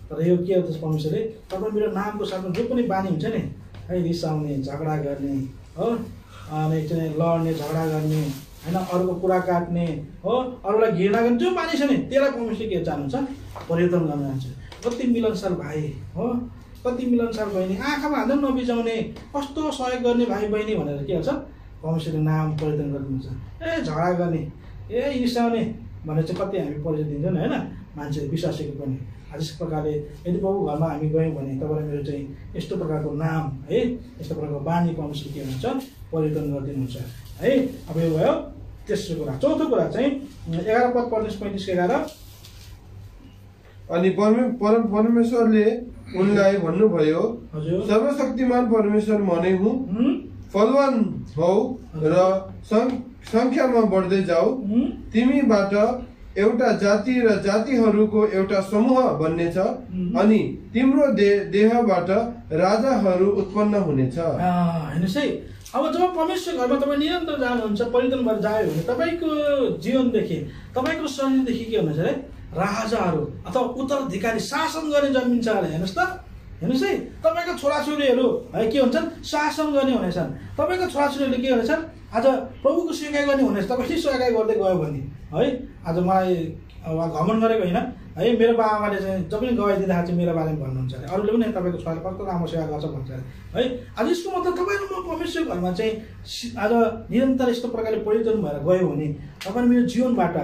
Speaker 1: तर यो के हुन्छ परमेश्वरले तपाईँ मेरो नामको साथमा जो पनि बानी हुन्छ नि है, रिसाउने, झगडा गर्ने हो, अनि चाहिँ लड्ने, झगडा गर्ने होइन, अरूको कुरा काट्ने हो, अरूलाई घृणा गर्ने जो बानी छ नि त्यसलाई परमेश्वरले के चाहनुहुन्छ परिवर्तन गर्न चाहन्छ। कति मिलनसार भाइ हो, कति मिलनसार बहिनी, आँखामा हाल्दै नबिजाउने, कस्तो सहयोग गर्ने भाइ बहिनी भनेर के हुन्छ परमेश्वरले नाम परिवर्तन गरिदिनुहुन्छ। ए झगडा गर्ने, ए रिसाउने भनेर चाहिँ कति हामी परिचय दिन्छौँ होइन मान्छे विश्वासीको पनि। आज यस प्रकारले यदि प्रभु घरमा हामी गयौँ भने तपाईँलाई मेरो चाहिँ यस्तो प्रकारको नाम है, यस्तो प्रकारको बानी परमेश्वर के हुनुहुन्छ परिवर्तन गरिदिनुहुन्छ है। अब यो भयो तेस्रो कुरा। चौथो कुरा चाहिँ 11 पद 35-11।
Speaker 5: अनि परमेश्वरले उनलाई भन्नुभयो, सर्वशक्तिमान परमेश्वर मनै हुँ, फलवान हौ र संख्यामा बढ्दै जाऊ, तिमीबाट एउटा जाति र जातिहरूको एउटा समूह बन्नेछ, अनि तिम्रो देहबाट राजाहरू उत्पन्न हुनेछ।
Speaker 1: हेर्नुहोस् है, अब जब परमेश्वर घरमा तपाईँ निरन्तर जानुहुन्छ, परिवर्तन भएर जायो भने तपाईँको जीवनदेखि, तपाईँको शरीरदेखि के हुनेछ अरे राजाहरू अथवा उत्तराधिकारी शासन गर्ने जन्मिन्छ अरे। हेर्नुहोस् त, हेर्नुहोस् है, तपाईँको छोराछोरीहरू है के हुन्छन् शासन गर्ने हुनेछन्। तपाईँको छोराछोरीहरूले के हुनेछन् आज प्रभुको सेवा गर्ने हुनेछ। तपाईँले सेवा गर्दै गयो भने है, आज मलाई घमन गरेको होइन है, मेरो बाबाले चाहिँ जब पनि गवाई दिँदाखेरि चाहिँ मेरो बारेमा भन्नुहुन्छ अरे, अरूले पनि तपाईँको छोराले कस्तो राम्रो सेवा गर्छ भन्छ अरे है। आज यसको मतलब तपाईँ र म परमेश्वर घरमा चाहिँ आज निरन्तर यस्तो प्रकारले परिवर्तन भएर गयो भने तपाईँ मेरो जीवनबाट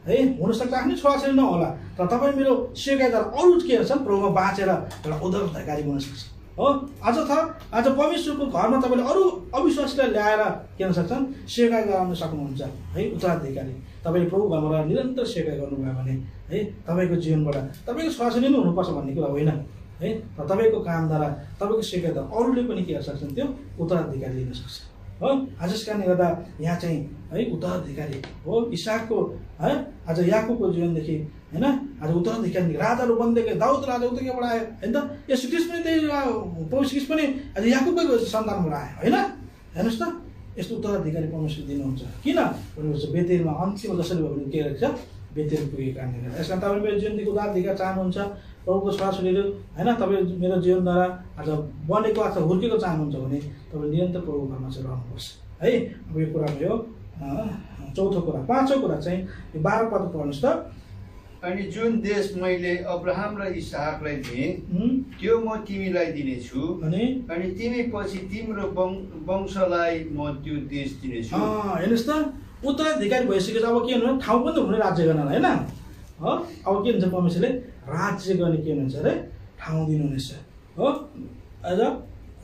Speaker 1: है हुनसक्छ आफ्नै छोराछोरी नहोला तर तपाईँ मेरो सेवादार अरू के छन् प्रभुमा बाँचेर एउटा उत्तराधिकारी बन्न सक्छ हो आज परमेश्वरको घरमा तपाईँले अरू अविश्वासलाई ल्याएर के गर्न सक्छन् सेवा गराउन सक्नुहुन्छ है उत्तराधिकारी तपाईँले प्रभु घरमा रहेर निरन्तर सेवा गर्नुभयो भने है तपाईँको जीवनबाट तपाईँको छोराछोरी नै हुनुपर्छ भन्ने कुरा होइन है र तपाईँको कामद्वारा तपाईँको सेवादार अरूले पनि के गर्न सक्छन् त्यो उत्तराधिकारी लिन सक्छ हो आज यस कारणले गर्दा यहाँ चाहिँ है उत्तराधिकारी हो इसाकको है आज याकुबको जीवनदेखि होइन आज उत्तराधिकारी राजाहरू बन्दै दाउद राजा उतैबाट आयो होइन त यसो क्रिस्ट पनि त्यही प्रभु क्रिस्ट पनि आज याकुबकै सन्तानबाट आयो होइन हेर्नुहोस् त यस्तो उत्तराधिकारी परमेश्वर दिनुहुन्छ किन भन्नुहुन्छ बेतेलमा अन्तिममा जसरी भयो भने के रहेछ बेतेल पुगेको कारणले गर्दा यस कारण तपाईँ मेरो जीवनदेखि उत्तराधिकार चाहनुहुन्छ प्रभुको छोराछोरीहरू होइन तपाईँ मेरो जीवनद्वारा आज बनेको अथवा हुर्केको चाहनुहुन्छ भने तपाईँ निरन्तर प्रभु घरमा चाहिँ रहनुपर्छ है अब यो कुरा भयो चौथो कुरा पाँचौँ कुरा चाहिँ यो 12 पद पढ्नुहोस् त
Speaker 6: अनि जुन देश मैले अब्राहम र इसहाकलाई दिएँ त्यो म तिमीलाई दिनेछु अनि तिमी पछि तिम्रो वंशलाई म त्यो देश दिनेछु
Speaker 1: हेर्नुहोस् त उत्तराधिकारी भइसकेपछि अब के हुनु ठाउँ पनि हुने राज्य गर्न होइन हो अब के हुन्छ परमेश्वरले राज्य गर्ने के हुनुहुन्छ अरे ठाउँ दिनुहुनेछ हो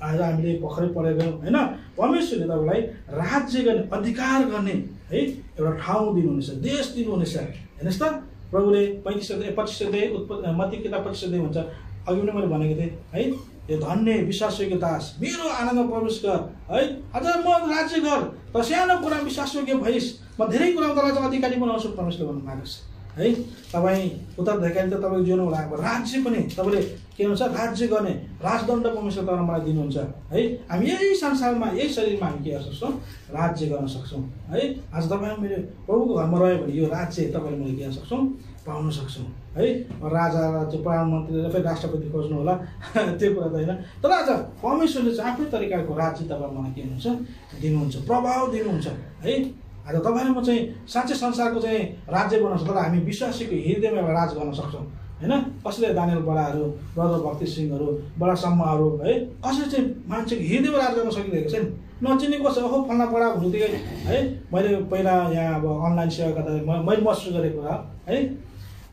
Speaker 1: आज हामीले भर्खरै पढेको होइन परमेश्वरले तपाईँलाई राज्य गर्ने अधिकार गर्ने है एउटा ठाउँ दिनुहुनेछ देश दिनुहुनेछ हेर्नुहोस् त प्रभुले 25 अध्याय मत्ती किताब 25 अध्याय हुन्छ अघि पनि मैले भनेको थिएँ है यो धन्य विश्वासयोग्य दास मेरो आनन्दमा प्रवेश गर है अझ म राज्य गर त सानो कुरा विश्वासयोग्य भइस् म धेरै कुरामा तँलाई चाहिँ अधिकारी बनाउँछु परमेश्वरले भन्नुभएको छ है तपाईँ उत्तराधिकारी त तपाईँको जीवनमा लागेको राज्य पनि तपाईँले के हुन्छ राज्य गर्ने राजदण्ड परमेश्वर तपाईँ मलाई दिनुहुन्छ है हामी यही संसारमा यही शरीरमा हामी के गर्न सक्छौँ राज्य गर्न सक्छौँ है आज तपाईँ मेरो प्रभुको घरमा रह्यो भने यो राज्य तपाईँले मैले के गर्न सक्छौँ पाउन सक्छौँ है राजा चाहिँ प्रधानमन्त्रीले फेरि राष्ट्रपति खोज्नु होला त्यो कुरा त होइन तर आज परमेश्वरले चाहिँ आफ्नै तरिकाको राज्य तपाईँ मलाई के हुनुहुन्छ दिनुहुन्छ प्रभाव दिनुहुन्छ है आज तपाईँले म चाहिँ साँच्चै संसारको चाहिँ राज्य बनाउँछ तर हामी विश्वासीको हृदयमा एउटा राज गर्न सक्छौँ होइन कसैले दानियल बडाहरू ब्रदर भक्ति सिंहहरू बडा सम्महरू है कसैले चाहिँ मान्छेको हृदयमा राज गर्न सकिरहेको छैन नचिनेको छ ओहो फल्ना बडा हुनुतिकै है मैले पहिला यहाँ अब अनलाइन सेवा गर्दा मैले महसुस गरेको है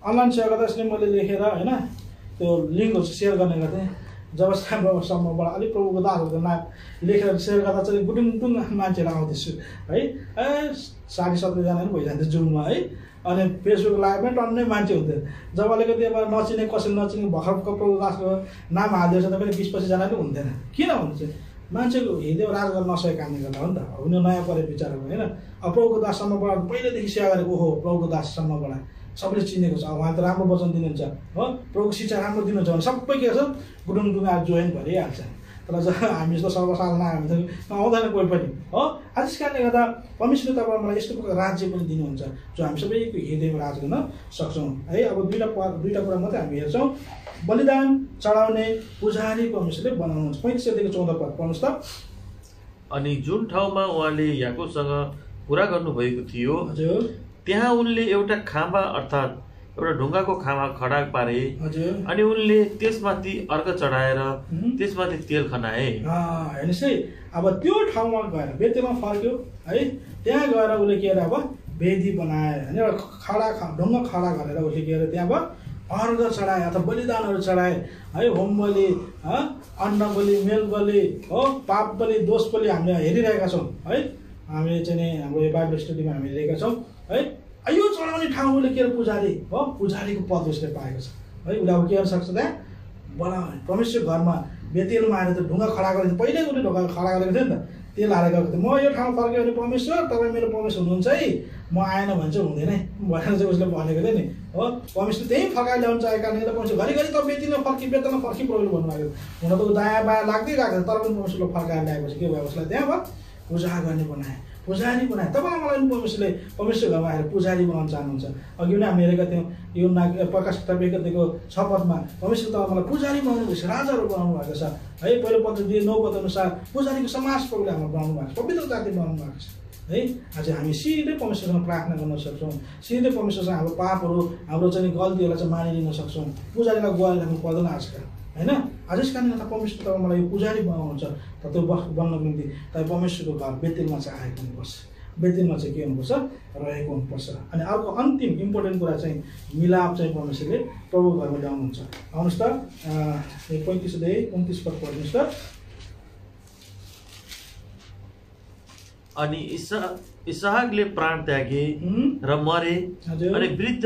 Speaker 1: अनलाइन सेवा गर्दा यसले मैले लेखेर होइन त्यो लिङ्कहरू सेयर गर्ने गर्थेँ जब सम्मबाट अलिक प्रभुको दासहरूको नाम लेखेर सेयर गर्दा चाहिँ गुटुङटुङ मान्छेहरू आउँदैछु है 70-70जना पनि भइजान्थ्यो जुममा है अनि फेसबुक लाइभ पनि टन्नै मान्छे हुन्थ्यो जब अलिकति अब नचिने कसैले नचिने भर्खरको प्रभु दासको नाम हालिदिएछ त पनि 20-25जना पनि हुन्थेन किन भन्नु चाहिँ मान्छेको हृदय राज गर्न नसकेको कारणले गर्दा हो नि त उनीहरू नयाँ परे विचारहरू होइन अब प्रभुको दाससम्मबाट पहिल्यैदेखि सेवा गरेको ओहो प्रभुको दाससम्मबाट सबैले चिनेको छ अब उहाँ त राम्रो वचन दिनुहुन्छ हो प्रभुको शिक्षा राम्रो दिनुहुन्छ भने सबै के छ गुडुङ आज जोइन भइहाल्छ तर हामी जस्तो सर्वसाधारण हामी त आउँदैन कोही पनि हो आज यस कारणले गर्दा परमेश्वरले तपाईँ मलाई यस्तो प्रकारको राज्य पनि दिनुहुन्छ जो हामी सबैको हृदयमा राज गर्न सक्छौँ है अब दुईवटा कुरा मात्रै हामी हेर्छौँ बलिदान चढाउने पुजारी परमेश्वरले बनाउनुहुन्छ 35 अध्यायको 14 पद पढ्नुहोस् त
Speaker 4: अनि जुन ठाउँमा उहाँले याकुबसँग कुरा गर्नुभएको थियो
Speaker 1: हजुर
Speaker 4: त्यहाँ उनले एउटा खाँबा अर्थात् एउटा ढुङ्गाको खाँबा खडा पारे अनि उनले त्यसमाथि अर्घ चढाएर त्यसमाथि तेल खनाए
Speaker 1: हेर्नुहोस् है अब त्यो ठाउँमा गएर बेतेलमा फर्क्यो है त्यहाँ गएर उसले के अरे अब वेदी बनाए होइन एउटा ढुङ्गा खडा गरेर उसले के अरे त्यहाँ अब अर्घ चढाए अथवा बलिदानहरू चढाए है होम बलि अन्न बलि मेल बलि हो पाप बलि दोष बलि हामीले हेरिरहेका छौँ है हामीले चाहिँ नि हाम्रो यो बाइबल स्टडीमा हामी हेरेका छौँ है यो चढाउने ठाउँ उसले के अरे पुजारी हो पुजारीको पद उसले पाएको छ है उसले अब के गर्न सक्छ त्यहाँ बनाउने परमेश्वर घरमा बेतेलमा आएर त ढुङ्गा खडा गरेको थियो पहिल्यै उसले ढुङ्गा खडा गरेको थियो नि त तेल हालेर गएको थियो म यो ठाउँ फर्क्यो भने परमेश्वर तपाईँ मेरो परमेश्वर हुनुहुन्छ है म आएन भने चाहिँ हुँदैन है भनेर चाहिँ उसले भनेको थियो नि हो परमेश्वर त्यहीँ फर्काएर ल्याउनु चाहेको कारणले गर्दा परमेश्वर घरिघरि त बेतेलमा फर्की प्रभुले भन्नुभएको हुन त ऊ दायाँ बायाँ लाग्दै गएको तर पनि परमेश्वरले फर्काएर ल्याएपछि के भयो उसलाई त्यहाँ अब पूजा गर्ने बनाए पुजारी बनाए तपाईँलाई मलाई पनि परमेश्वरले परमेश्वर घरमा आएर पुजारी बनाउन चाहनुहुन्छ अघि पनि हामी हेरेका थियौँ यो प्रकाश किताब 1 अध्यायको 6 पदमा परमेश्वर तपाईँ मलाई पुजारी बनाउनु भएको छ राजाहरू बनाउनु भएको छ है पहिलो पद 9 पद अनुसार पुजारीको समाज प्रभुले हाम्रो बनाउनु भएको छ पवित्र जाति बनाउनु भएको छ है आज हामी सिधै परमेश्वरसँग प्रार्थना गर्न सक्छौँ सिधै परमेश्वरसँग हाम्रो पापहरू हाम्रो चाहिँ गल्तीहरूलाई चाहिँ मानिलिन सक्छौँ पुजारीलाई गुहारी लाग्नु पर्दैन आजकल होइन आज यस कारणले गर्दा परमेश्वर तपाईँ मलाई यो पुजारी बनाउनुहुन्छ त त्यो बन्नको निम्ति तपाईँ परमेश्वरको घर बेतेलमा चाहिँ आएको हुनुपर्छ बेतेलमा चाहिँ के हुनुपर्छ रहेको हुनुपर्छ। अनि अर्को अन्तिम इम्पोर्टेन्ट कुरा चाहिँ मिलाप चाहिँ परमेश्वरले प्रभु घरमा ल्याउनुहुन्छ। आउनुहोस् त 35 अध्याय 29 पद पढ्नुहोस् त।
Speaker 4: अनि इसहाकले प्राण त्यागे र मरे अनि वृद्ध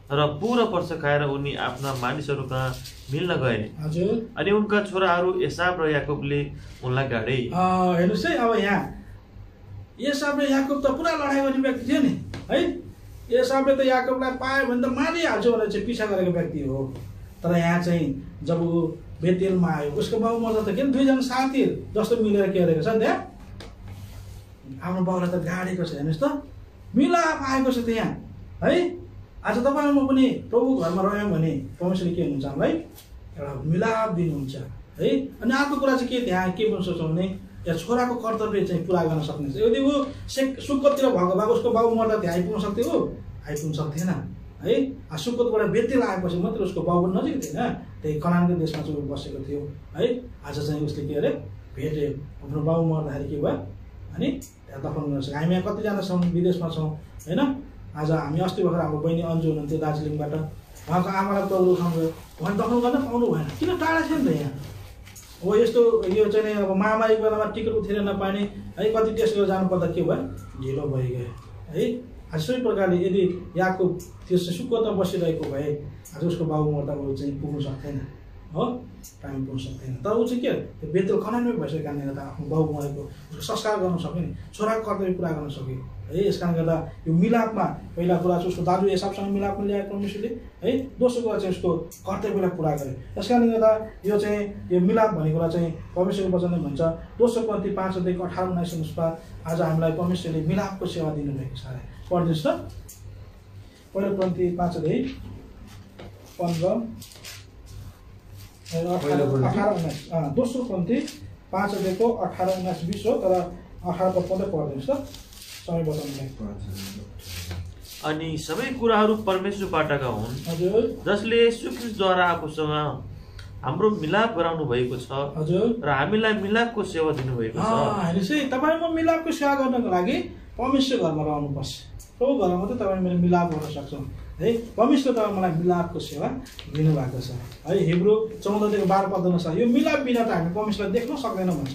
Speaker 4: र पूरा वर्ष खाएर उनी आफ्ना मानिसहरू कहाँ मिल्न गए। अनि उनका छोराहरू एसाव र याकुबले उनलाई गाडे।
Speaker 1: हेर्नुहोस् है, अब यहाँ एसाव र याकुब त पुरा लडाइँ गर्ने व्यक्ति थियो नि है। एसावले त याकुबलाई पायो भने त मारिहाल्छु भनेर चाहिँ पिछा गरेको व्यक्ति हो। तर यहाँ चाहिँ जब ऊ बेतेलमा आयो उसको बाउ मर्दा त किन दुईजना साथीहरू जस्तो मिलेर के गरेको छ नि त्यहाँ आफ्नो बाउलाई त गाडेको छ। हेर्नुहोस् त मिलाप आएको छ त्यहाँ है। आज तपाईँमा पनि प्रभु घरमा रह्यौँ भने परमेश्वरले के हुनुहुन्छ हामीलाई एउटा मिलाप दिनुहुन्छ है। अनि अर्को कुरा चाहिँ के त्यहाँ के पनि सोच्छौँ भने यहाँ छोराको कर्तव्य चाहिँ पुरा गर्न सक्ने छ। यदि ऊ सुक्कोततिर भएको भए उसको बाउ मर्दा त्यहाँ आइपुग्न सक्थ्यो, आइपुग्न सक्थेन है। सुक्कोतबाट बेतेल आएपछि मात्रै उसको बाउ पनि नजिक थिएन, त्यही कनानको देशमा चाहिँ ऊ बसेको थियो है। आज चाहिँ उसले के अरे भेटे आफ्नो बाउ मर्दाखेरि के भयो अनि त्यहाँ दफन गर्न सक्छ। हामी यहाँ कतिजना छौँ विदेशमा छौँ होइन। आज हामी अस्ति भर्खर हाम्रो बहिनी अन्जु हुनुहुन्थ्यो दार्जिलिङबाट, उहाँको आमालाई प्रभु उठाउनु गयो, उहाँ दफन गर्न पाउनु भएन किन टाढा थियो नि त यहाँ। हो यस्तो यो चाहिँ अब महामारी बेलामा टिकट उठेर नपाउने है, कति टेस्ट गरेर जानुपर्दा के भयो ढिलो भइगयो है। आज सोही प्रकारले यदि याकुब त्यो सुक्कोतमा बसिरहेको भए आज उसको बाउ मर्दा ऊ चाहिँ पुग्नु सक्दैन हो, टाइम पुग्न सक्दैन। तर ऊ चाहिँ के त्यो बेतेल कनानमै भइसकेको कारणले गर्दा आफ्नो बाउ मरेको उसको संस्कार गर्न सक्यो नि, छोराको कर्तव्य पुरा गर्न सक्यो है। यस कारणले गर्दा यो मिलापमा पहिला कुरा चाहिँ उसको दाजु एसावसँग मिलापमा ल्याएको परमेश्वरले है। दोस्रो कुरा चाहिँ उसको कर्तव्यलाई पुरा गर्यो। यस कारणले गर्दा यो चाहिँ यो मिलाप भन्ने कुरा चाहिँ परमेश्वरको वचनले भन्छ 2 कोरिन्थी 5 अध्यायको 18-19 अनुसार आज हामीलाई परमेश्वरले मिलापको सेवा दिनुभएको छ। पढ्नुहोस् त 1 Korinथी 5 अध्याय 15 18-19 2 Korinथी 5 अध्यायको 18-19-20 हो, तर 18 पद मात्रै पढ्नुहोस् त समय बताउनुलाई।
Speaker 4: अनि सबै कुराहरू परमेश्वरबाटका हुन् जसले यीशु ख्रीष्टद्वारा आफूसँग हाम्रो मिलाप गराउनु भएको छ र हामीलाई मिलापको सेवा दिनुभएको छ।
Speaker 1: हेर्नुहोस् है, तपाईँ म मिलापको सेवा गर्नको लागि परमेश्वर घरमा रहनुपर्छ। प्रभु घरमा मात्रै तपाईँ मैले मिलाप गर्न सक्छौँ है। परमेश्वर तपाईँ मलाई मिलापको सेवा दिनुभएको छ है। हिब्रू 14:12 पद अनुसार यो मिलाप बिना त हामी परमेश्वरलाई देख्न सक्दैनौँ भन्छ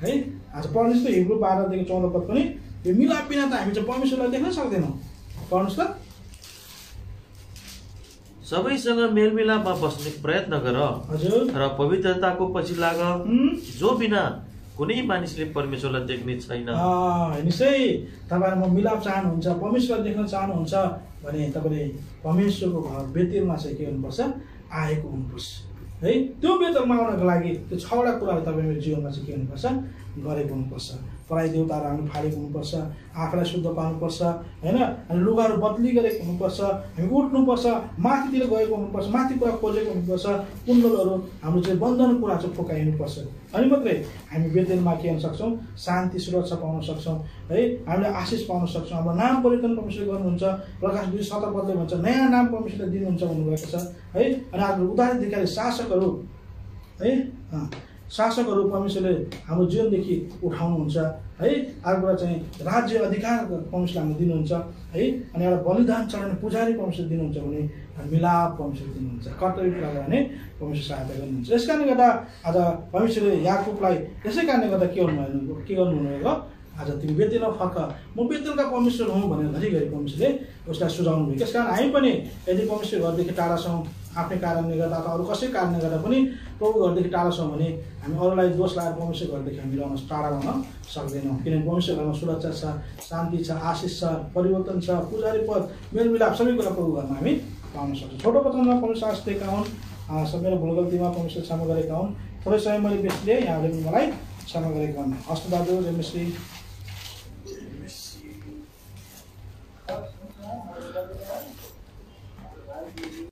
Speaker 1: है। आज पढ्नुहोस् त हिब्रू 12:14 पद पनि यो मिलाप बिना त हामी चाहिँ परमेश्वरलाई देख्न सक्दैनौँ। पढ्नुहोस् त
Speaker 4: सबैसँग मेलमिलापमा बस्ने प्रयत्न गर र पवित्रताको पछि लाग जो बिना कुनै मानिसले परमेश्वरलाई देख्ने छैन।
Speaker 1: हेर्नुहोस् है, तपाईँहरू म मिलाप चाहनुहुन्छ, परमेश्वरलाई देख्न चाहनुहुन्छ भने तपाईँले परमेश्वरको घर बेतेलमा चाहिँ के हुनुपर्छ आएको हुनुपर्छ है। त्यो बेतेलमा आउनको लागि त्यो 6वटा कुराहरू तपाईँ मेरो जीवनमा चाहिँ के हुनुपर्छ गरेको हुनुपर्छ। पराई देवताहरू हामी फालेको हुनुपर्छ, आँखालाई शुद्ध पार्नुपर्छ होइन। अनि लुगाहरू बदली गरेको हुनुपर्छ, हामी उठ्नुपर्छ, माथितिर गएको हुनुपर्छ, माथि कुरा खोजेको हुनुपर्छ, कुण्डलहरू हाम्रो चाहिँ बन्धन कुरा चाहिँ फुकाइनुपर्छ। अनि मात्रै हामी बेतेलमा के गर्न सक्छौँ शान्ति सुरक्षा पाउन सक्छौँ है। हामीले आशिष पाउन सक्छौँ। हाम्रो नाम परिवर्तन परमेश्वरले गर्नुहुन्छ। प्रकाश 2:17 भन्छ नयाँ नाम परमेश्वरले दिनुहुन्छ भन्नुभएको छ है। अनि हाम्रो उदाहरणधिकारी शासकहरू है, शासकहरू परमेश्वरले हाम्रो जीवनदेखि उठाउनुहुन्छ है। अर्को कुरा चाहिँ राज्य अधिकार परमेश्वरले हामीलाई दिनुहुन्छ है। अनि एउटा बलिदान चढाउने पुजारी परमेश्वर दिनुहुन्छ भने मिलाप परमेश्वर दिनुहुन्छ, कर्तव्य पुरा गर्ने परमेश्वर सहायता गर्नुहुन्छ। यस कारणले गर्दा आज परमेश्वरले याकुबलाई यसै कारणले गर्दा के गर्नुभएको आज तिमी बेतेलमा फर्क, म बेतेलका परमेश्वर हुँ भनेर घरिघरि परमेश्वरले उसलाई सुझाउनु भयो। त्यस कारण हामी पनि यदि परमेश्वर घरदेखि टाढा छौँ आफ्नै कारणले गर्दा अथवा अरू कसै कारणले गर्दा पनि प्रभु घरदेखि टाढा छौँ भने हामी अरूलाई दोष लगाएर परमेश्वर घरदेखि हामी टाढा रहन सक्दैनौँ। किनभने परमेश्वर घरमा सुरक्षा छ, शान्ति छ, आशिष छ, परिवर्तन छ, पुजारी पद, मेलमिलाप सबै कुरा प्रभु घरमा हामी पाउन सक्छौँ। छोटो पत्रमा परमेश्वर आशिष दिएका हुन्, मेरो भुल गल्तीमा परमेश्वर क्षमा गरेका हुन्। थोरै समय मैले बेसी लिएँ, यहाँले पनि मलाई क्षमा गरेका हुन्। हस्त दाजु जयमश्री।